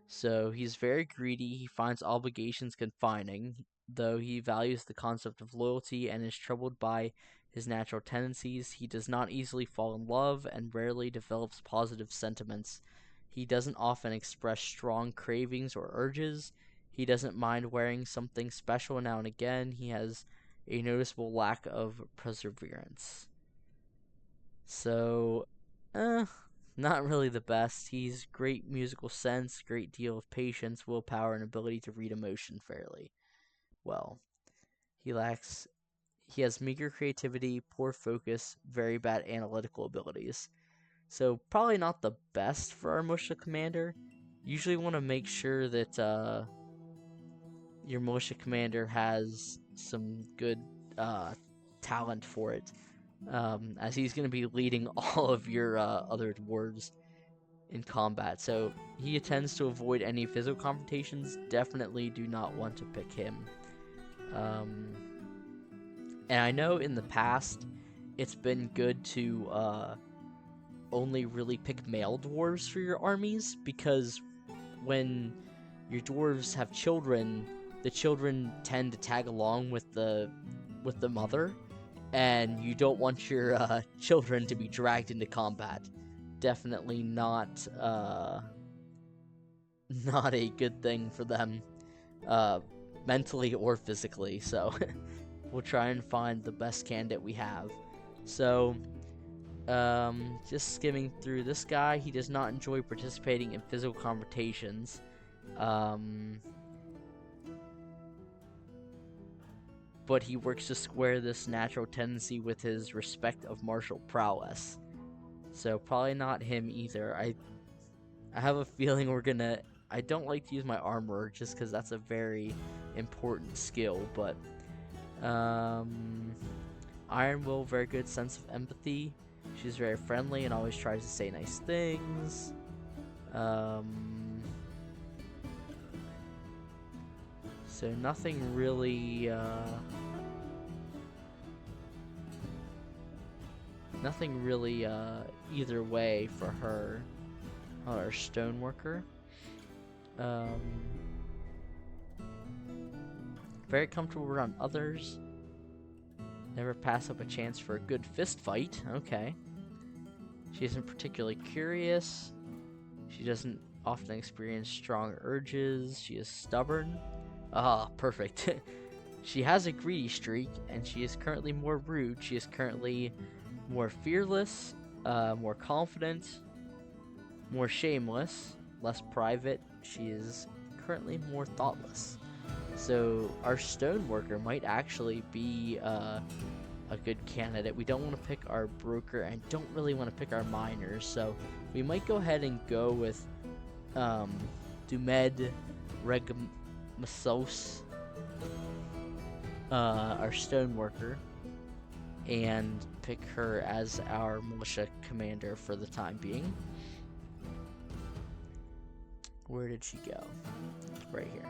So he's very greedy. He finds obligations confining, though he values the concept of loyalty and is troubled by his natural tendencies. He does not easily fall in love and rarely develops positive sentiments. He doesn't often express strong cravings or urges. He doesn't mind wearing something special now and again. He has a noticeable lack of perseverance. So, not really the best. He's great musical sense, great deal of patience, willpower, and ability to read emotion fairly well. He has meager creativity, poor focus, very bad analytical abilities. So probably not the best for our militia commander. Usually want to make sure that your militia commander has some good talent for it, as he's going to be leading all of your other dwarves in combat. So he tends to avoid any physical confrontations. Definitely do not want to pick him. And I know in the past it's been good to only really pick male dwarves for your armies, because when your dwarves have children, the children tend to tag along with the mother, and you don't want your children to be dragged into combat. Definitely not not a good thing for them, mentally or physically. So we'll try and find the best candidate we have. So just skimming through this guy, he does not enjoy participating in physical confrontations. But he works to square this natural tendency with his respect of martial prowess. So probably not him either. I have a feeling we're gonna... I don't like to use my armor just because that's a very important skill, but Iron Will, very good sense of empathy. She's very friendly and always tries to say nice things. So nothing really either way for her. Our stoneworker. Very comfortable around others. Never pass up a chance for a good fist fight. Okay. She isn't particularly curious. She doesn't often experience strong urges. She is stubborn. Ah, perfect. She has a greedy streak, and she is currently more rude. She is currently more fearless. more confident, more shameless, less private. She is currently more thoughtless. So our stoneworker might actually be a good candidate. We don't want to pick our broker and don't really want to pick our miners. So we might go ahead and go with Dumed Regmasos, our stoneworker, and pick her as our militia commander for the time being. Where did she go? Right here.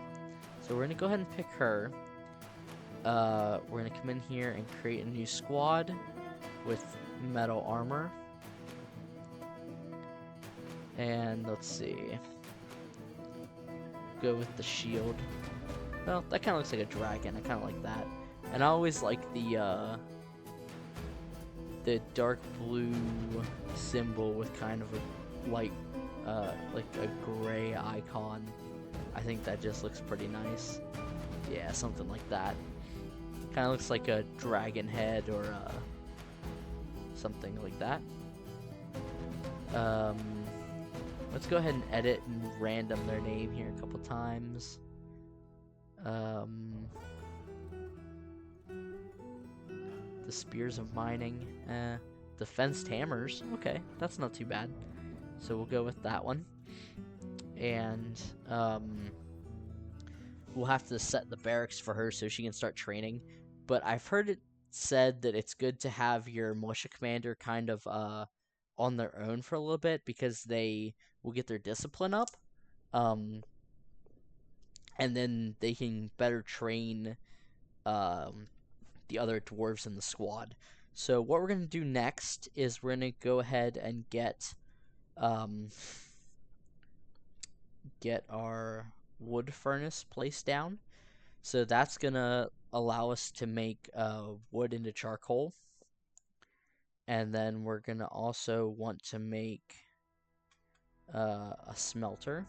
So we're gonna go ahead and pick her. We're gonna come in here and create a new squad with metal armor. And let's see. Go with the shield. Well, that kind of looks like a dragon. I kind of like that. And I always like the dark blue symbol with kind of a light, like a gray icon. I think that just looks pretty nice. Yeah, something like that. Kind of looks like a dragon head or something like that. Let's go ahead and edit and random their name here a couple times. The Spears of Mining. The Fenced Hammers. Okay, that's not too bad. So we'll go with that one. And we'll have to set the barracks for her so she can start training. But I've heard it said that it's good to have your militia commander kind of on their own for a little bit because they will get their discipline up. And then they can better train the other dwarves in the squad. So what we're going to do next is we're going to go ahead and get our wood furnace placed down. So that's going to allow us to make wood into charcoal. And then we're going to also want to make a smelter.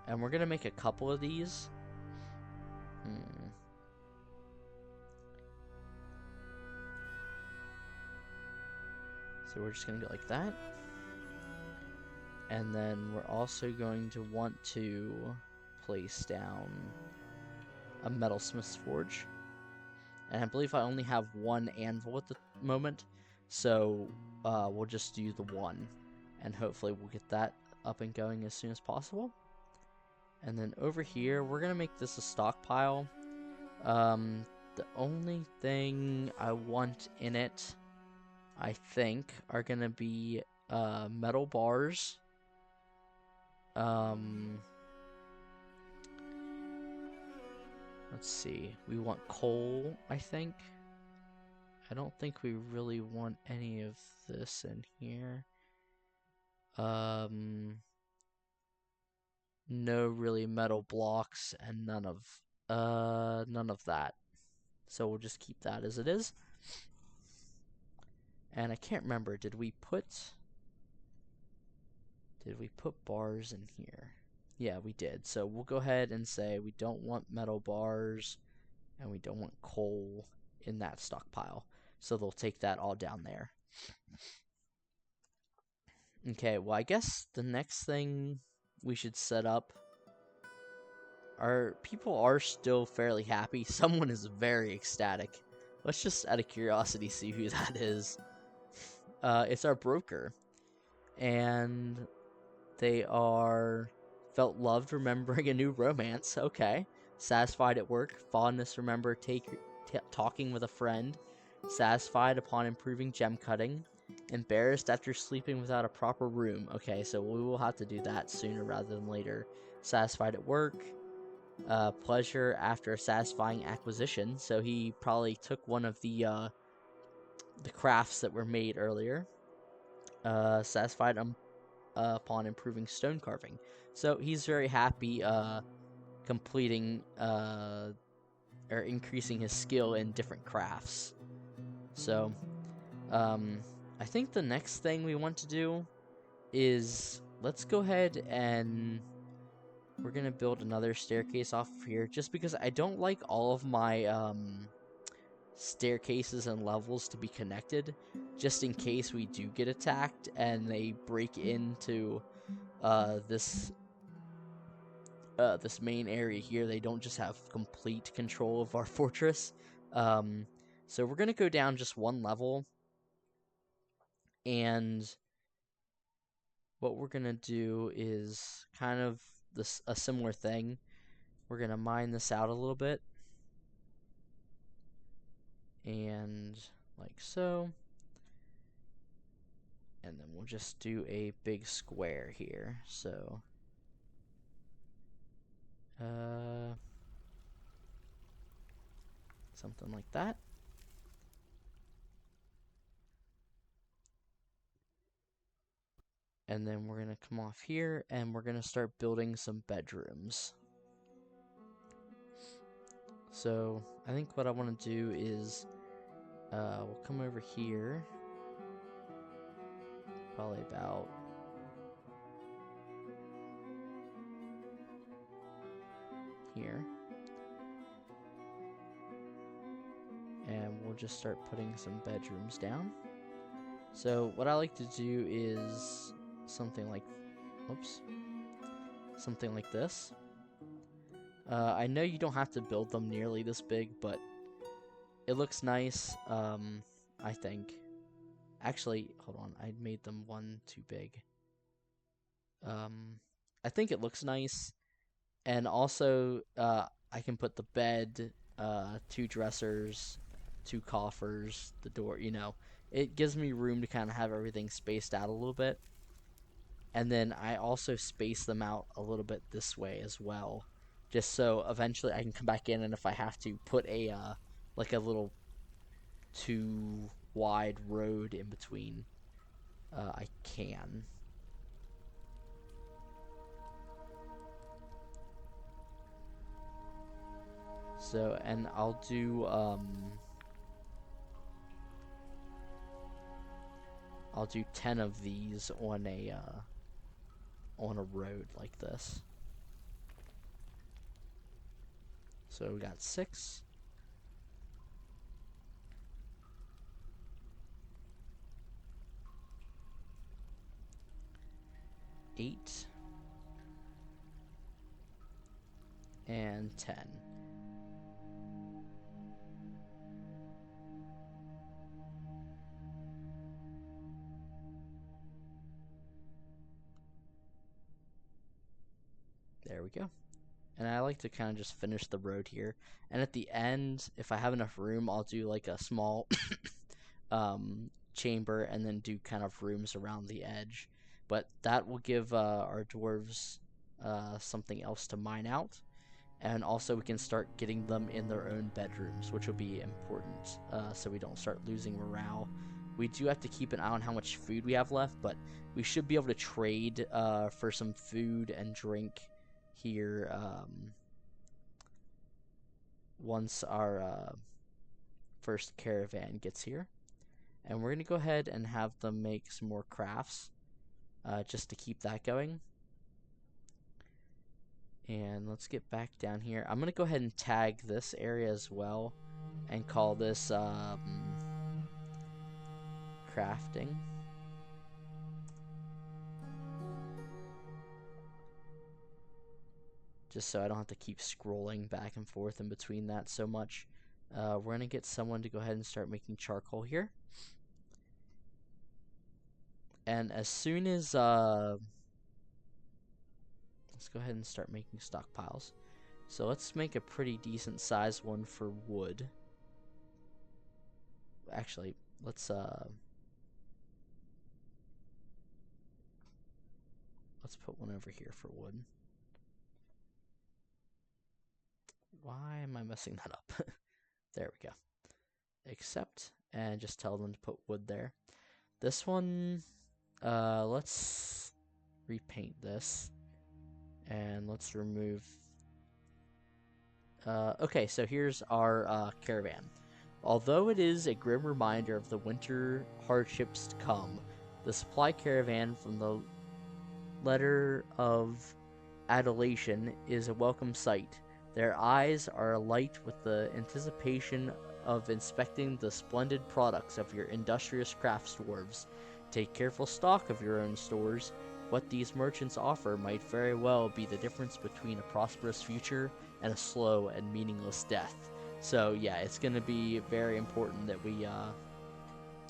And we're going to make a couple of these. So we're just going to go like that. And then we're also going to want to place down a metalsmith's forge. And I believe I only have one anvil at the moment, so we'll just do the one. And hopefully we'll get that up and going as soon as possible. And then over here, we're going to make this a stockpile. The only thing I want in it, I think, are going to be metal bars. Let's see. We want coal, I think. I don't think we really want any of this in here. No really metal blocks and none of that. So we'll just keep that as it is. And I can't remember, did we put bars in here? Yeah, we did. So we'll go ahead and say we don't want metal bars and we don't want coal in that stockpile. So they'll take that all down there. Okay, well, I guess the next thing we should set up, our people are still fairly happy. Someone is very ecstatic. Let's just, out of curiosity, see who that is. It's our broker. And they are felt loved, remembering a new romance. Okay. Satisfied at work. Fondness, remember talking with a friend. Satisfied upon improving gem cutting. Embarrassed after sleeping without a proper room. Okay, so we will have to do that sooner rather than later. Satisfied at work. Pleasure after a satisfying acquisition. So he probably took one of the crafts that were made earlier. Satisfied upon improving stone carving. So he's very happy completing or increasing his skill in different crafts. So I think the next thing we want to do is let's go ahead and we're going to build another staircase off of here just because I don't like all of my staircases and levels to be connected, just in case we do get attacked and they break into this main area here. They don't just have complete control of our fortress. So we're gonna go down just one level, and what we're gonna do is kind of a similar thing. We're gonna mine this out a little bit, and like so, and then we'll just do a big square here. So something like that. And then we're gonna come off here and we're gonna start building some bedrooms. So I think what I want to do is we'll come over here, probably about here, and we'll just start putting some bedrooms down. So what I like to do is something like, something like this. I know you don't have to build them nearly this big, but it looks nice, I think. Actually, hold on, I made them one too big. I think it looks nice, and also I can put the bed, 2 dressers, 2 coffers, the door, it gives me room to kind of have everything spaced out a little bit. And then I also space them out a little bit this way as well, just so eventually I can come back in, and if I have to put a like a little 2 wide road in between, I can. So, and I'll do 10 of these on a road like this. So we got 6. Eight and 10. There we go. And I like to kind of just finish the road here. And at the end, if I have enough room, I'll do like a small chamber and then do kind of rooms around the edge. But that will give our dwarves something else to mine out. And also we can start getting them in their own bedrooms, which will be important, so we don't start losing morale. We do have to keep an eye on how much food we have left, but we should be able to trade for some food and drink here once our first caravan gets here. And we're going to go ahead and have them make some more crafts just to keep that going. And let's get back down here. I'm going to go ahead and tag this area as well and call this crafting. Just so I don't have to keep scrolling back and forth in between that so much. We're going to get someone to go ahead and start making charcoal here. And as soon as let's go ahead and start making stockpiles. So let's make a pretty decent sized one for wood. Actually, let's put one over here for wood. Why am I messing that up? There we go. Accept, and just tell them to put wood there. This one, let's repaint this. And let's remove... okay, so here's our caravan. Although it is a grim reminder of the winter hardships to come, the supply caravan from the letter of adulation is a welcome sight. Their eyes are alight with the anticipation of inspecting the splendid products of your industrious crafts dwarves. Take careful stock of your own stores. What these merchants offer might very well be the difference between a prosperous future and a slow and meaningless death. So yeah, it's going to be very important that we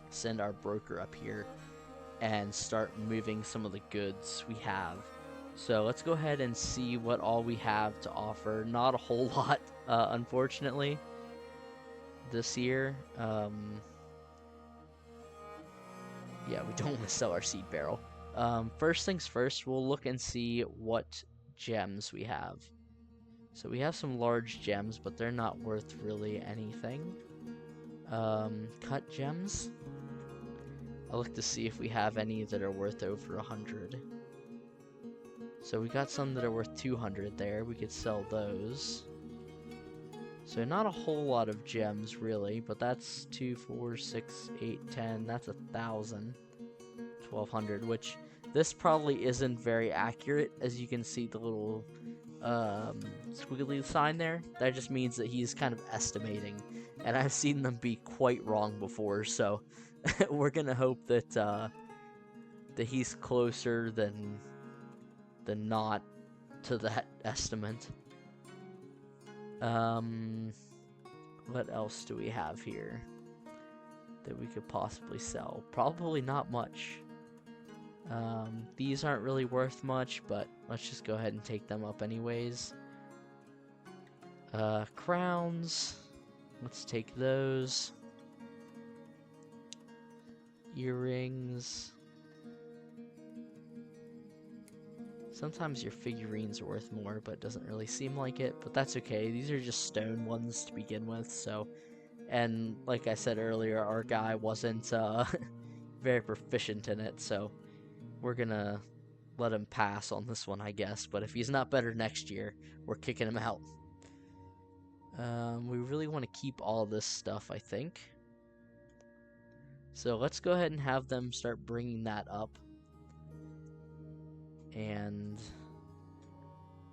send our broker up here and start moving some of the goods we have. So let's go ahead and see what all we have to offer. Not a whole lot, unfortunately, this year. Yeah, we don't want to sell our seed barrel. First things first, we'll look and see what gems we have. So we have some large gems, but they're not worth really anything. Cut gems. I'll look to see if we have any that are worth over 100. So we got some that are worth 200 there. We could sell those. So not a whole lot of gems really, but that's 2, 4, 6, 8, 10. That's 1,000. 1,200, which this probably isn't very accurate. As you can see the little squiggly sign there. That just means that he's kind of estimating. And I've seen them be quite wrong before, so we're gonna hope that that he's closer than not to that estimate. What else do we have here that we could possibly sell? Probably not much. These aren't really worth much, but let's just go ahead and take them up anyways. Crowns. Let's take those. Earrings. Sometimes your figurines are worth more, but it doesn't really seem like it, but that's okay. These are just stone ones to begin with, so... And like I said earlier, our guy wasn't very proficient in it, so we're gonna let him pass on this one, I guess. But if he's not better next year, we're kicking him out. We really want to keep all this stuff, I think. So let's go ahead and have them start bringing that up. And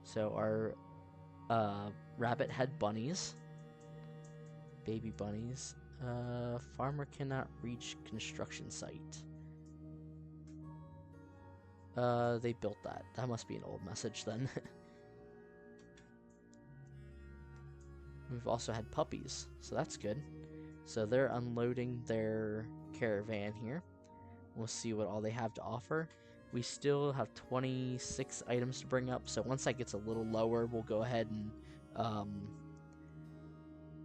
so our rabbit head bunnies, baby bunnies, farmer cannot reach construction site. They built that. That must be an old message then. We've also had puppies, so that's good. So they're unloading their caravan here. We'll see what all they have to offer. We still have 26 items to bring up, so once that gets a little lower, we'll go ahead and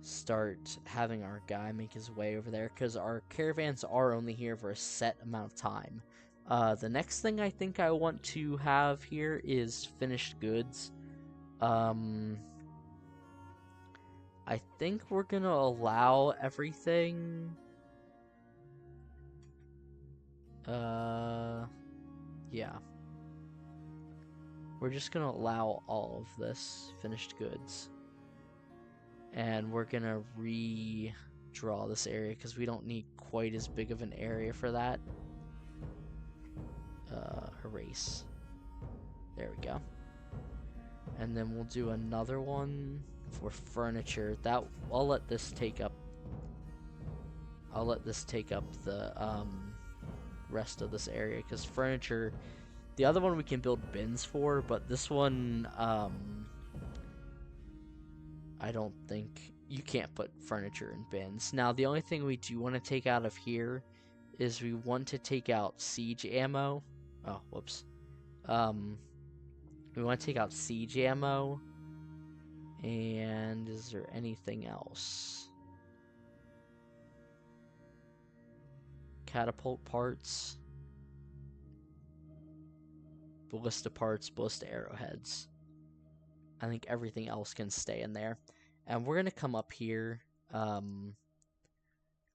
start having our guy make his way over there, because our caravans are only here for a set amount of time. The next thing I think I want to have here is finished goods. I think we're gonna allow everything. Yeah. We're just gonna allow all of this finished goods. And we're gonna redraw this area because we don't need quite as big of an area for that. Erase. There we go. And then we'll do another one for furniture. That I'll let this take up. I'll let this take up the rest of this area, because furniture, the other one we can build bins for, but this one I don't think you can't put furniture in bins. Now the only thing we do want to take out of here is we want to take out siege ammo. Oh, whoops. We want to take out siege ammo. And is there anything else? Catapult parts. Ballista parts, ballista arrowheads. I think everything else can stay in there. And we're going to come up here. And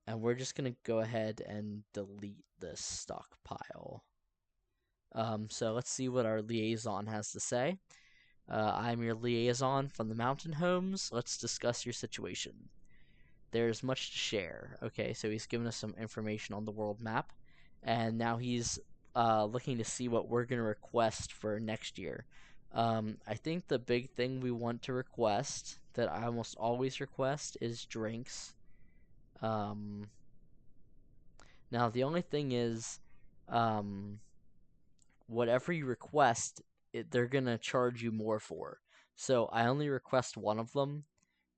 we're just going to go ahead and delete this stockpile. So let's see what our liaison has to say. I'm your liaison from the mountain homes. Let's discuss your situation. There's much to share. Okay, so he's given us some information on the world map. And now he's looking to see what we're going to request for next year. I think the big thing we want to request, that I almost always request, is drinks. Um, Now the only thing is, um, whatever you request, they're gonna charge you more for. So I only request one of them,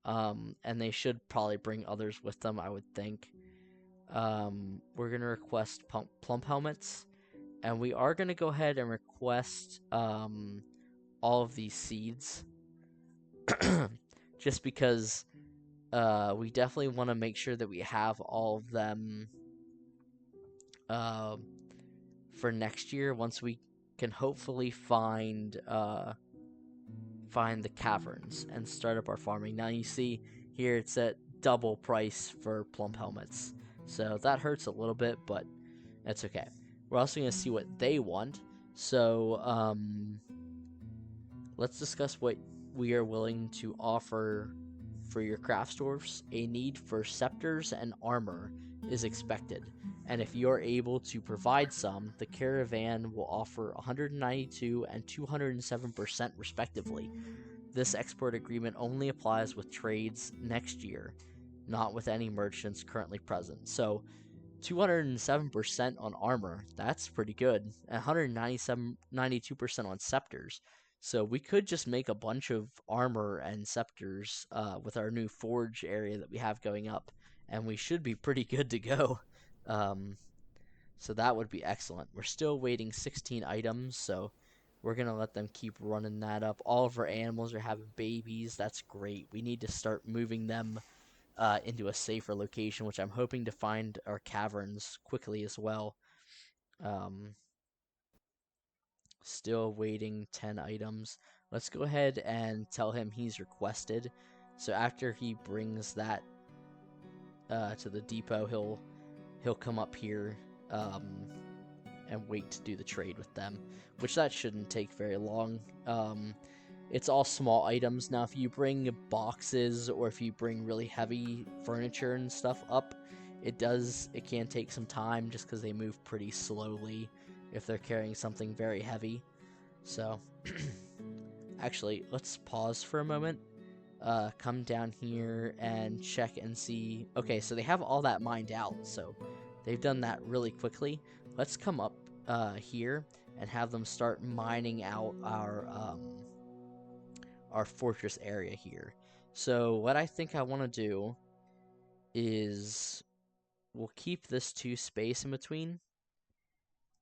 and they should probably bring others with them, I would think. We're gonna request plump helmets, and we are gonna go ahead and request all of these seeds, just because we definitely want to make sure that we have all of them uh, for next year once we can hopefully find the caverns and start up our farming. Now you see here it's at double price for plump helmets, so that hurts a little bit, but that's okay. We're also going to see what they want, so let's discuss what we are willing to offer for your craft dwarfs. A need for scepters and armor is expected, and if you're able to provide some, the caravan will offer 192 and 207% respectively. This export agreement only applies with trades next year, not with any merchants currently present. So 207% on armor, that's pretty good. 92% on scepters. So we could just make a bunch of armor and scepters with our new forge area that we have going up, and we should be pretty good to go. So that would be excellent. We're still waiting 16 items, so we're going to let them keep running that up. All of our animals are having babies. That's great. We need to start moving them into a safer location, which I'm hoping to find our caverns quickly as well. Still waiting 10 items. Let's go ahead and tell him he's requested. So after he brings that to the depot, he'll come up here and wait to do the trade with them, which that shouldn't take very long. It's all small items. Now, if you bring boxes or if you bring really heavy furniture and stuff up, it can take some time just because they move pretty slowly if they're carrying something very heavy. So, actually, let's pause for a moment. Come down here and check and see. Okay, so they have all that mined out, so they've done that really quickly. Let's come up here and have them start mining out our fortress area here. So what I think I want to do is we'll keep this 2 space in between,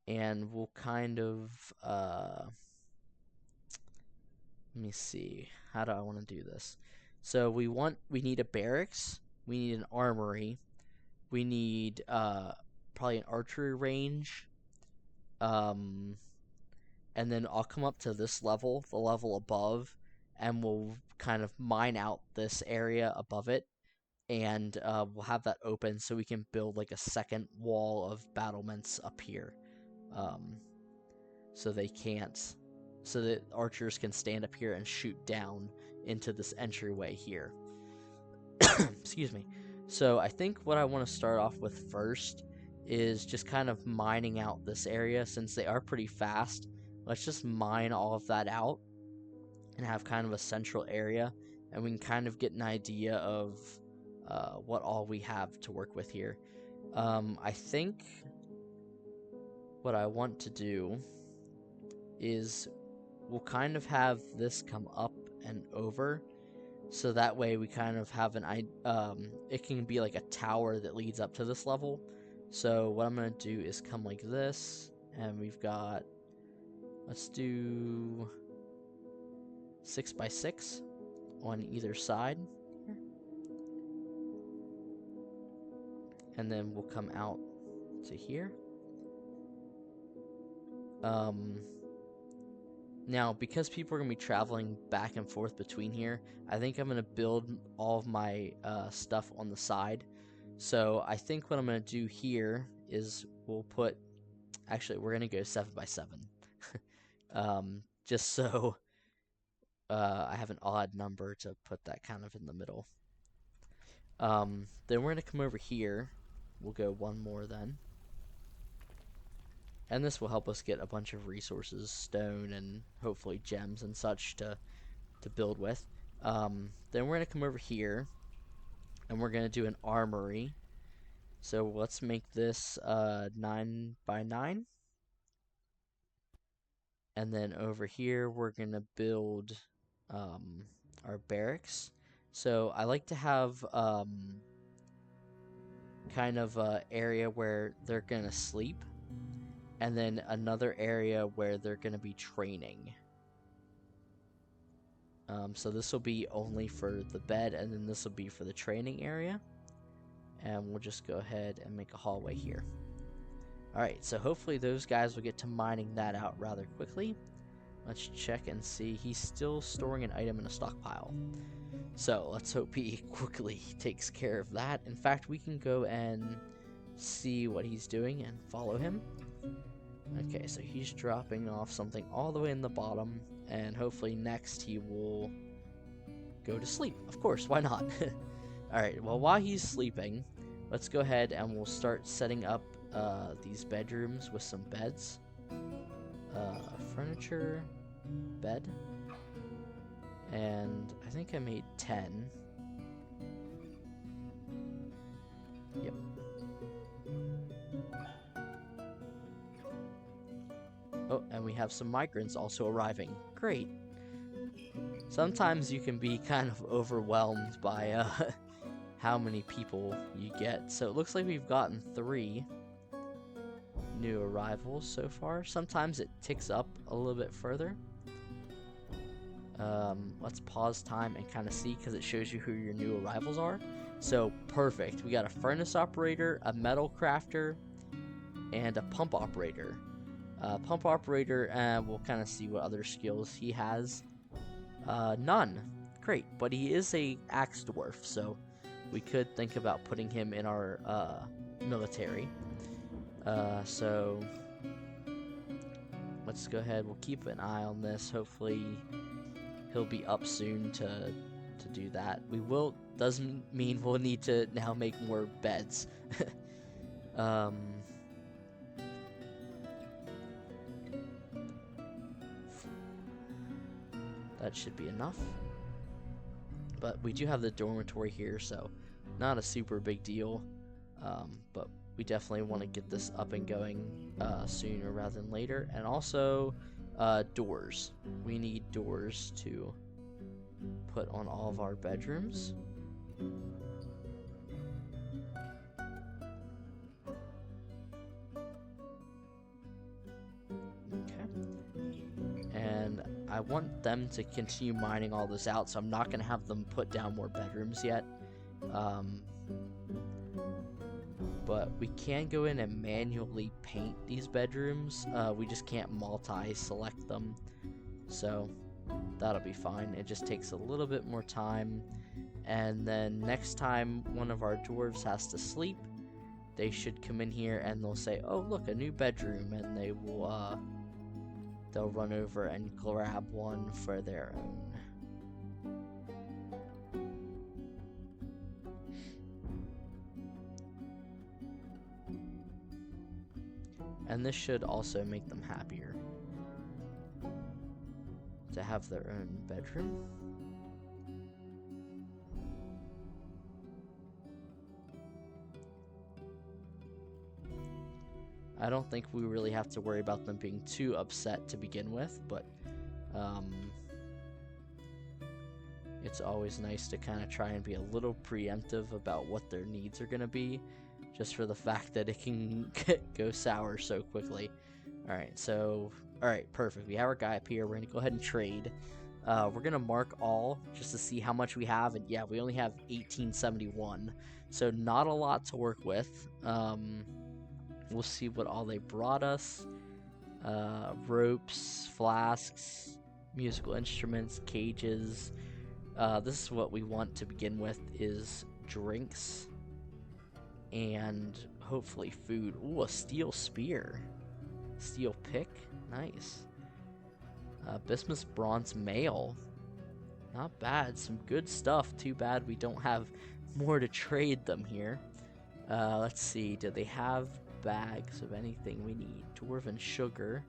and we'll kind of let me see, how do I want to do this? So we need a barracks, we need an armory, we need probably an archery range, and then I'll come up to this level, the level above, and we'll kind of mine out this area above it, and we'll have that open so we can build like a second wall of battlements up here, so that archers can stand up here and shoot down into this entryway here. Excuse me. So I think what I want to start off with first is just kind of mining out this area. Since they are pretty fast, let's just mine all of that out and have kind of a central area, and we can kind of get an idea of what all we have to work with here. I think what I want to do is we'll kind of have this come up and over, so that way we kind of have it can be like a tower that leads up to this level. So what I'm going to do is come like this, and we've got, let's do 6 by 6 on either side here. And then we'll come out to here. Now, because people are going to be traveling back and forth between here, I think I'm going to build all of my stuff on the side. So I think what I'm going to do here is we're going to go 7 by 7. Just so I have an odd number to put that kind of in the middle. Then we're going to come over here. We'll go one more then. And this will help us get a bunch of resources, stone, and hopefully gems and such to build with. Then we're going to come over here, and we're going to do an armory. So let's make this 9 by 9. And then over here, we're going to build our barracks. So I like to have kind of a area where they're going to sleep. And then another area where they're going to be training. So this will be only for the bed, and then this will be for the training area. And we'll just go ahead and make a hallway here. Alright, so hopefully those guys will get to mining that out rather quickly. Let's check and see. He's still storing an item in a stockpile. So let's hope he quickly takes care of that. In fact, we can go and see what he's doing and follow him. Okay, so he's dropping off something all the way in the bottom, and hopefully next he will go to sleep. Of course, why not? Alright, well, while he's sleeping, let's go ahead and we'll start setting up these bedrooms with some beds. Furniture, bed, and I think I made 10. Yep. Oh, and we have some migrants also arriving. Great. Sometimes you can be kind of overwhelmed by how many people you get. So it looks like we've gotten 3 new arrivals so far. Sometimes it ticks up a little bit further. Let's pause time and kind of see, because it shows you who your new arrivals are. So perfect. We got a furnace operator, a metal crafter, and a pump operator. Pump operator, and we'll kind of see what other skills he has. None. Great, but he is a axe dwarf, so we could think about putting him in our military. So let's go ahead. We'll keep an eye on this. Hopefully he'll be up soon to do that. Doesn't mean we'll need to now make more beds. That should be enough. But we do have the dormitory here, so not a super big deal. But we definitely want to get this up and going sooner rather than later. And also doors. We need doors to put on all of our bedrooms. And I want them to continue mining all this out, so I'm not going to have them put down more bedrooms yet. But we can go in and manually paint these bedrooms. We just can't multi-select them, so that'll be fine. It just takes a little bit more time. And then next time one of our dwarves has to sleep, they should come in here and they'll say, oh look, a new bedroom, and they will they'll run over and grab one for their own. And this should also make them happier to have their own bedroom. I don't think we really have to worry about them being too upset to begin with, but it's always nice to kind of try and be a little preemptive about what their needs are going to be, just for the fact that it can go sour so quickly. Alright, perfect. We have our guy up here. We're going to go ahead and trade. We're going to mark all just to see how much we have, and yeah, we only have 1871, so not a lot to work with. We'll see what all they brought us. Ropes, flasks, musical instruments, cages. This is what we want to begin with, is drinks and hopefully food. Ooh, a steel spear. Steel pick. Nice. Bismuth bronze mail. Not bad. Some good stuff. Too bad we don't have more to trade them here. Let's see. Do they have bags of anything we need? Dwarven sugar.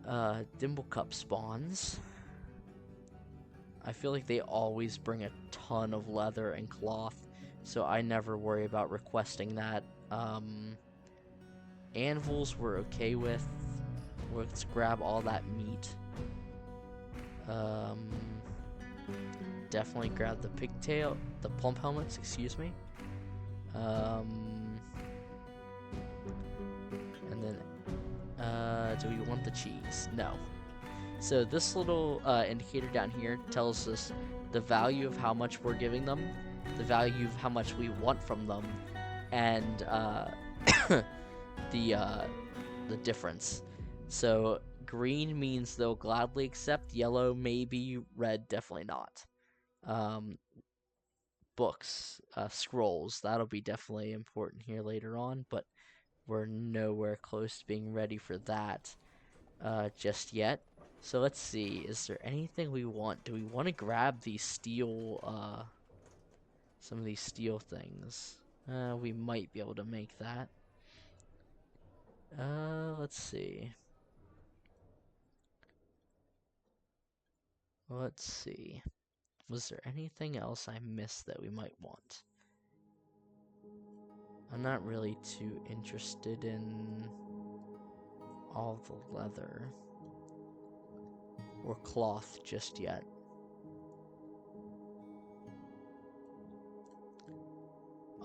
Dimble cup spawns. I feel like they always bring a ton of leather and cloth so I never worry about requesting that. Anvils we're okay with. Let's grab all that meat. Um, definitely grab the pigtail, the plump helmets, excuse me. And then, do we want the cheese? No. So this little indicator down here tells us the value of how much we're giving them, the value of how much we want from them, and the difference. So green means they'll gladly accept, yellow maybe, red definitely not. Books, scrolls, that'll be definitely important here later on, but we're nowhere close to being ready for that just yet. So let's see, is there anything we want? Do we want to grab these steel, some of these steel things? We might be able to make that. Let's see. Let's see. Was there anything else I missed that we might want? I'm not really too interested in all the leather or cloth just yet.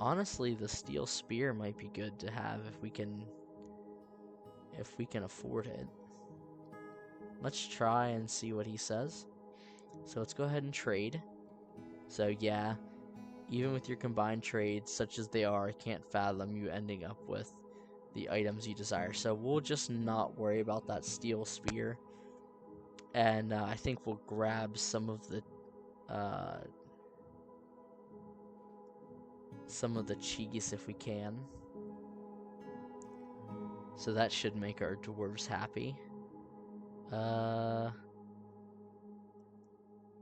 Honestly, the steel spear might be good to have if we can afford it. Let's try and see what he says. So let's go ahead and trade. So yeah, even with your combined trades, such as they are, I can't fathom you ending up with the items you desire. So we'll just not worry about that steel spear. And I think we'll grab some of the cheese if we can. So that should make our dwarves happy.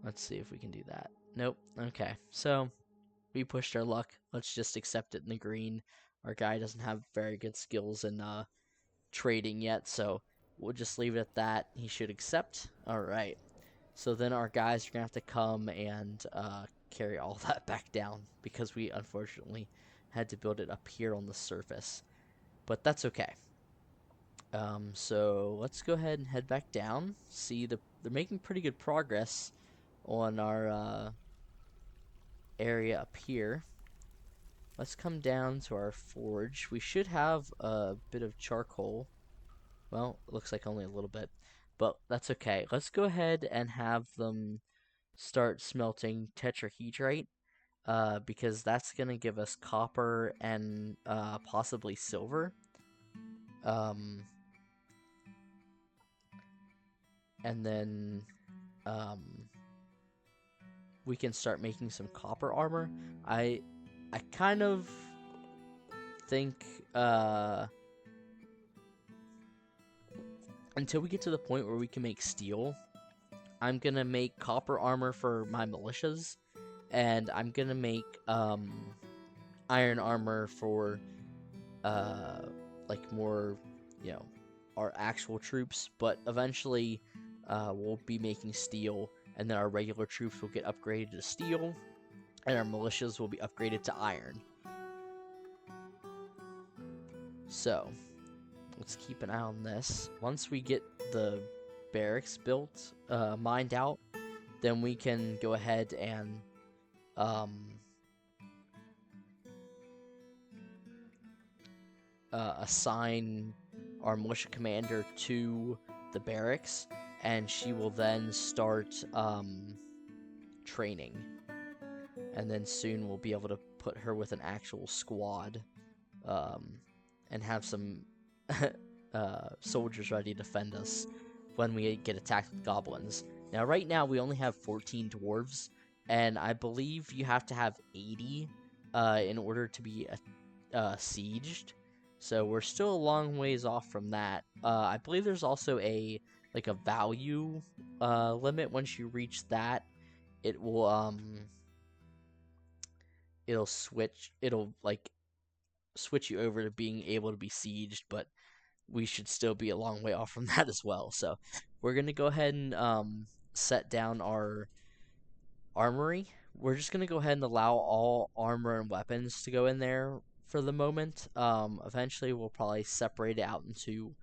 Let's see if we can do that. Nope. Okay. So we pushed our luck. Let's just accept it in the green. Our guy doesn't have very good skills in trading yet, so we'll just leave it at that. He should accept. All right. So then our guys are gonna have to come and carry all that back down because we unfortunately had to build it up here on the surface, but that's okay. So let's go ahead and head back down. See, they're making pretty good progress on our area up here. Let's come down to our forge. We should have a bit of charcoal. Well, it looks like only a little bit, but that's okay. Let's go ahead and have them start smelting tetrahedrite, because that's gonna give us copper and possibly silver. And then we can start making some copper armor. I kind of think until we get to the point where we can make steel, I'm gonna make copper armor for my militias, and I'm gonna make iron armor for like more, you know, our actual troops. But eventually we'll be making steel, and then our regular troops will get upgraded to steel, and our militias will be upgraded to iron. So let's keep an eye on this. Once we get the barracks built, mined out, then we can go ahead and assign our militia commander to the barracks, and she will then start training, and then soon we'll be able to put her with an actual squad, and have some soldiers ready to defend us when we get attacked with goblins. Now, right now, we only have 14 dwarves, and I believe you have to have 80 in order to be sieged. So we're still a long ways off from that. I believe there's also a value limit. Once you reach that, it will it'll switch you over to being able to be sieged, but we should still be a long way off from that as well. So we're gonna go ahead and set down our armory. we're just gonna go ahead and allow all armor and weapons to go in there for the moment. Eventually we'll probably separate it out into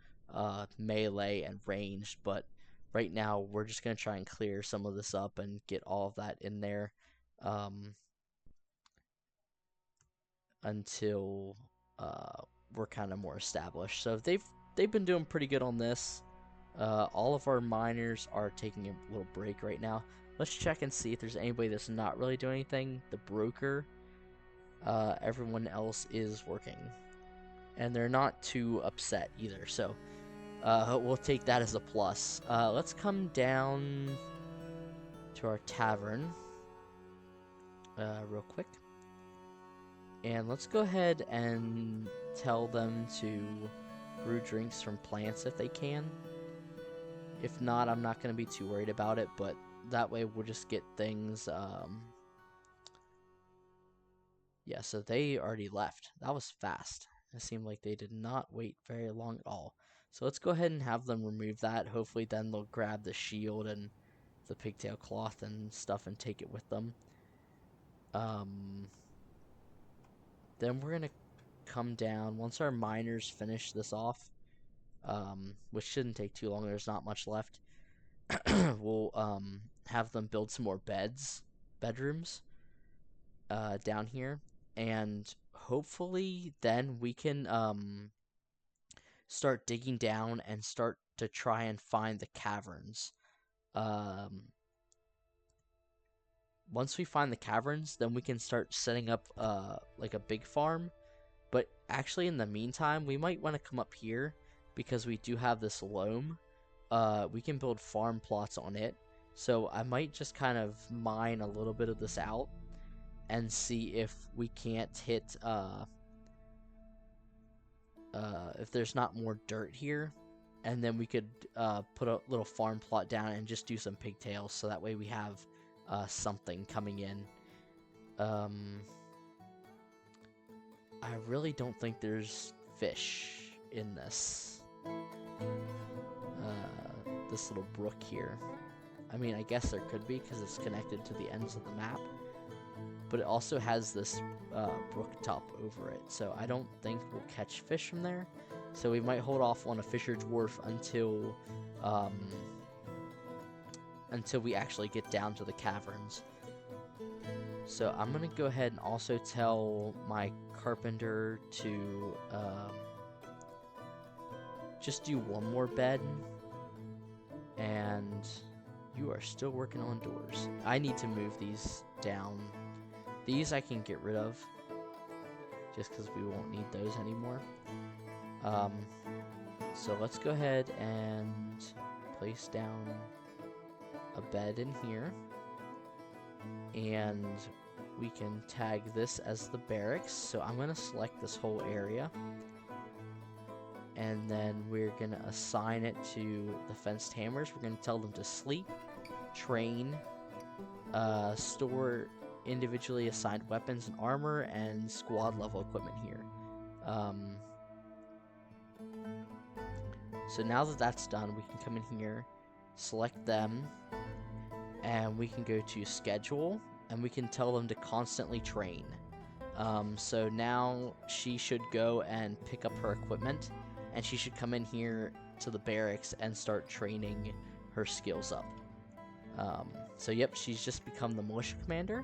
melee and ranged, but right now we're just gonna try and clear some of this up and get all of that in there until we're kind of more established. So they've been doing pretty good on this. All of our miners are taking a little break right now. Let's check and see if there's anybody that's not really doing anything. The broker, everyone else is working. And they're not too upset either, so we'll take that as a plus. Let's come down to our tavern real quick. And let's go ahead and tell them to brew drinks from plants if they can. If not, I'm not going to be too worried about it, but that way we'll just get things, yeah, so they already left. That was fast. It seemed like they did not wait very long at all. So let's go ahead and have them remove that. Hopefully then they'll grab the shield and the pigtail cloth and stuff and take it with them. Then we're going to come down. Once our miners finish this off, which shouldn't take too long, there's not much left, we'll have them build some more bedrooms down here, and hopefully then we can start digging down and start to try and find the caverns. Once we find the caverns, then we can start setting up like a big farm. But actually in the meantime, we might want to come up here because we do have this loam. We can build farm plots on it. So I might just kind of mine a little bit of this out and see if we can't hit if there's not more dirt here, and then we could put a little farm plot down and just do some pigtails, so that way we have something coming in. I really don't think there's fish in this this little brook here. I mean, I guess there could be because it's connected to the ends of the map, but it also has this brook top over it, so I don't think we'll catch fish from there. So we might hold off on a fisher dwarf until we actually get down to the caverns. So I'm gonna go ahead and also tell my carpenter to just do one more bed. And you are still working on doors. I need to move these down. These I can get rid of, just because we won't need those anymore. So let's go ahead and place down a bed in here. And we can tag this as the barracks. So I'm going to select this whole area. And then we're going to assign it to the fenced hammers. We're going to tell them to sleep, train, store individually assigned weapons and armor, and squad level equipment here. So now that that's done, we can come in here, select them, and we can go to schedule, and we can tell them to constantly train. So now she should go and pick up her equipment, and she should come in here to the barracks and start training her skills up. So yep, she's just become the militia commander.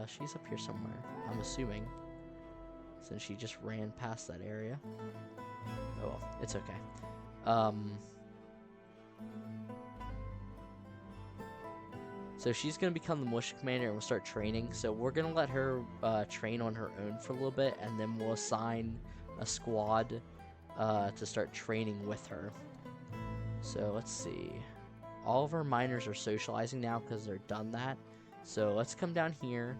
She's up here somewhere, I'm assuming, since she just ran past that area. Oh well, it's okay. So she's going to become the militia commander and we'll start training. So we're going to let her train on her own for a little bit, and then we'll assign a squad to start training with her. So let's see. All of our miners are socializing now because they're done that. So let's come down here.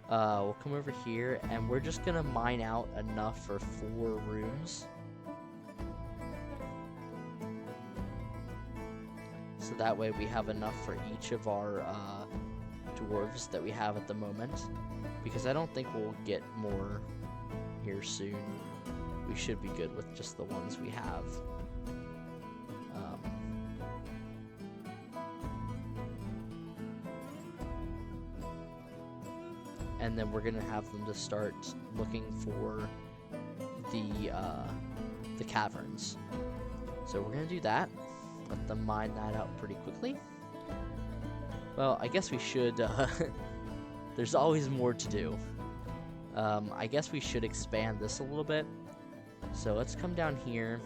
We'll come over here, and we're just going to mine out enough for 4 rooms. So that way we have enough for each of our dwarves that we have at the moment. Because I don't think we'll get more here soon. We should be good with just the ones we have. and then we're gonna have them to start looking for the caverns. So we're gonna do that. Let them mine that out pretty quickly. Well, I guess we should. There's always more to do. I guess we should expand this a little bit. So let's come down here,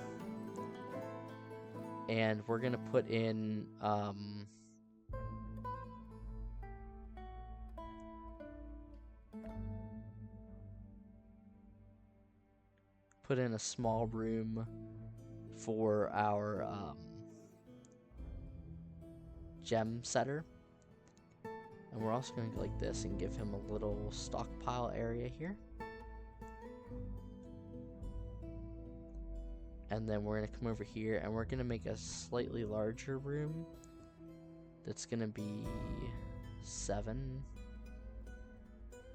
and we're gonna put in a small room for our gem setter. And we're also going to go like this and give him a little stockpile area here. And then we're going to come over here and we're going to make a slightly larger room that's going to be 7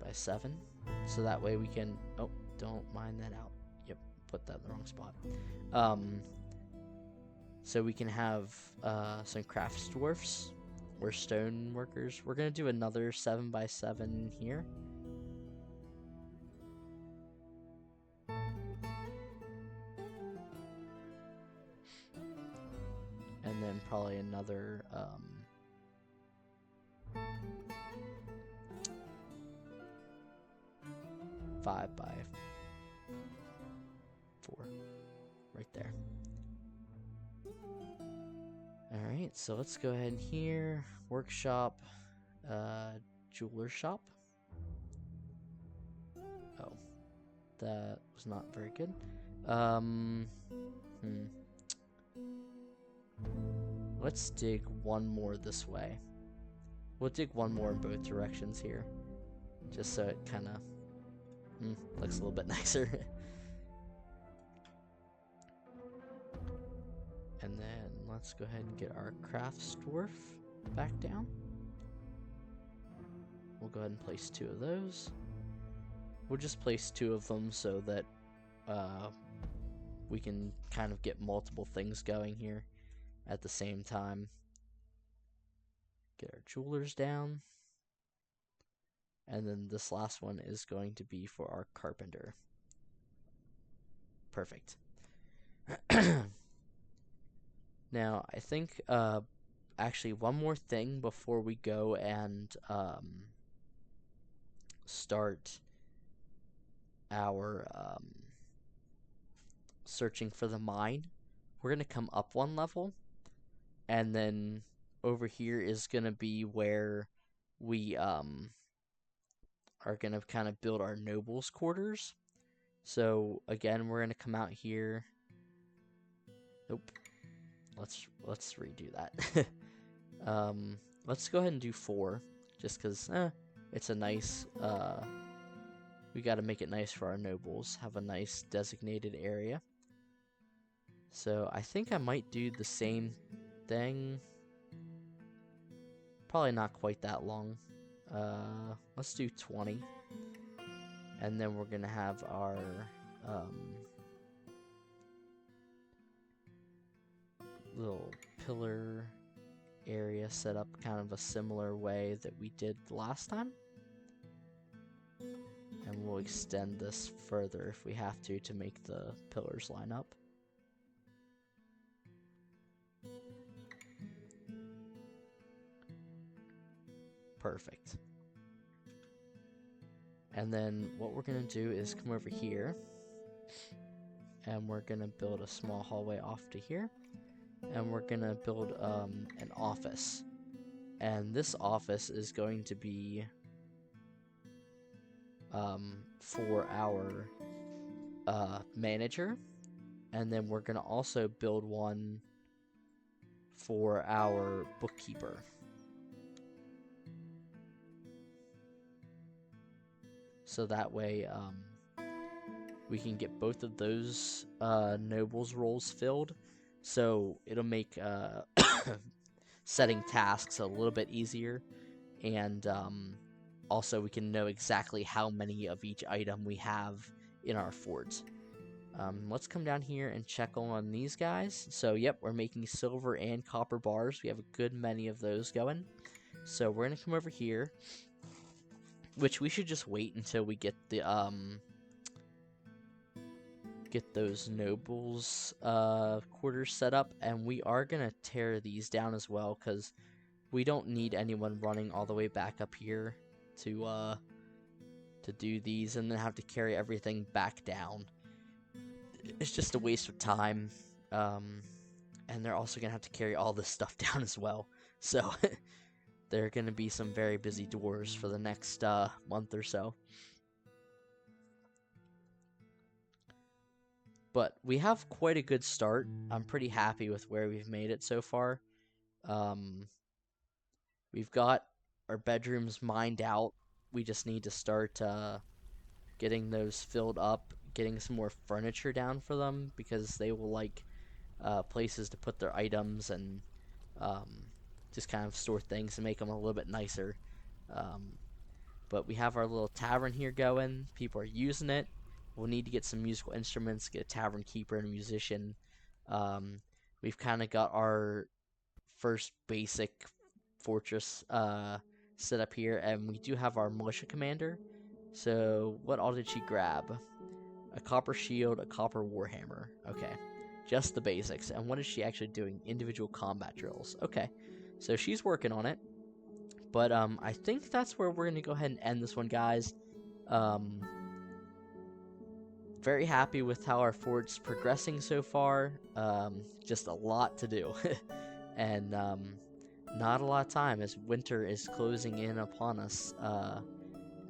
by 7. So that way we can... Oh, don't mine that out. Yep, put that in the wrong spot. So we can have some craft dwarfs. We're stone workers. We're going to do another 7 by 7 here. And then probably another 5 by 4 right there. Alright, so let's go ahead here. Workshop, jeweler shop. Oh, that was not very good. Let's dig one more this way. We'll dig one more in both directions here, just so it kind of looks a little bit nicer. And then let's go ahead and get our crafts dwarf back down. We'll go ahead and place 2 of those. We'll just place 2 of them so that we can kind of get multiple things going here at the same time. Get our jewelers down. And then this last one is going to be for our carpenter. Perfect. Now, I think actually one more thing before we go and start our searching for the mine. We're going to come up 1 level, and then over here is going to be where we are going to kind of build our nobles' quarters. So again, we're going to come out here. Nope. Let's redo that. Let's go ahead and do 4, just because it's a nice. We got to make it nice for our nobles. Have a nice designated area. So I think I might do the same thing. Probably not quite that long. Let's do 20. And then we're going to have our little pillar area set up kind of a similar way that we did last time. And we'll extend this further if we have to make the pillars line up. Perfect. And then what we're going to do is come over here, and we're going to build a small hallway off to here, and we're going to build an office. And this office is going to be for our manager, and then we're going to also build one for our bookkeeper. So that way we can get both of those nobles roles filled. So it'll make setting tasks a little bit easier, and also we can know exactly how many of each item we have in our fort. Let's come down here and check on these guys. So yep, we're making silver and copper bars. We have a good many of those going. So we're going to come over here, which we should just wait until we get the get those nobles quarters set up, and we are gonna tear these down as well because we don't need anyone running all the way back up here to do these and then have to carry everything back down. It's just a waste of time. And they're also gonna have to carry all this stuff down as well. So there are gonna be some very busy dwarves for the next month or so. But we have quite a good start. I'm pretty happy with where we've made it so far. We've got our bedrooms mined out. We just need to start getting those filled up, getting some more furniture down for them because they will like places to put their items and just kind of store things and make them a little bit nicer. But we have our little tavern here going. People are using it. We'll need to get some musical instruments, get a tavern keeper and a musician. We've kind of got our first basic fortress set up here, and we do have our militia commander. So what all did she grab? A copper shield, a copper warhammer. Okay, just the basics. And what is she actually doing? Individual combat drills. Okay, so she's working on it. But I think that's where we're gonna go ahead and end this one, guys. Very happy with how our fort's progressing so far. Just a lot to do, and not a lot of time as winter is closing in upon us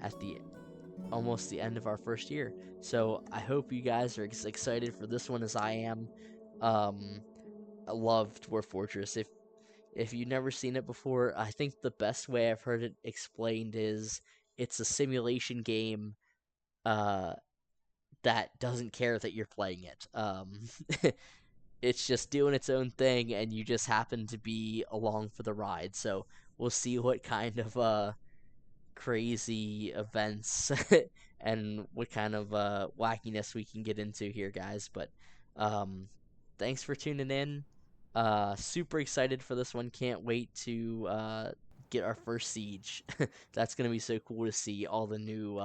at the almost the end of our first year. So I hope you guys are as excited for this one as I am. I love Dwarf Fortress. If you've never seen it before, I think the best way I've heard it explained is it's a simulation game that doesn't care that you're playing it. It's just doing its own thing, and you just happen to be along for the ride. So we'll see what kind of crazy events and what kind of wackiness we can get into here, guys. But thanks for tuning in. Super excited for this one. Can't wait to get our first siege. That's gonna be so cool to see all the new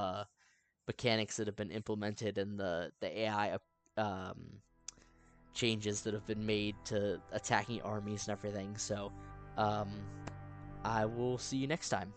mechanics that have been implemented and the AI changes that have been made to attacking armies and everything. So I will see you next time.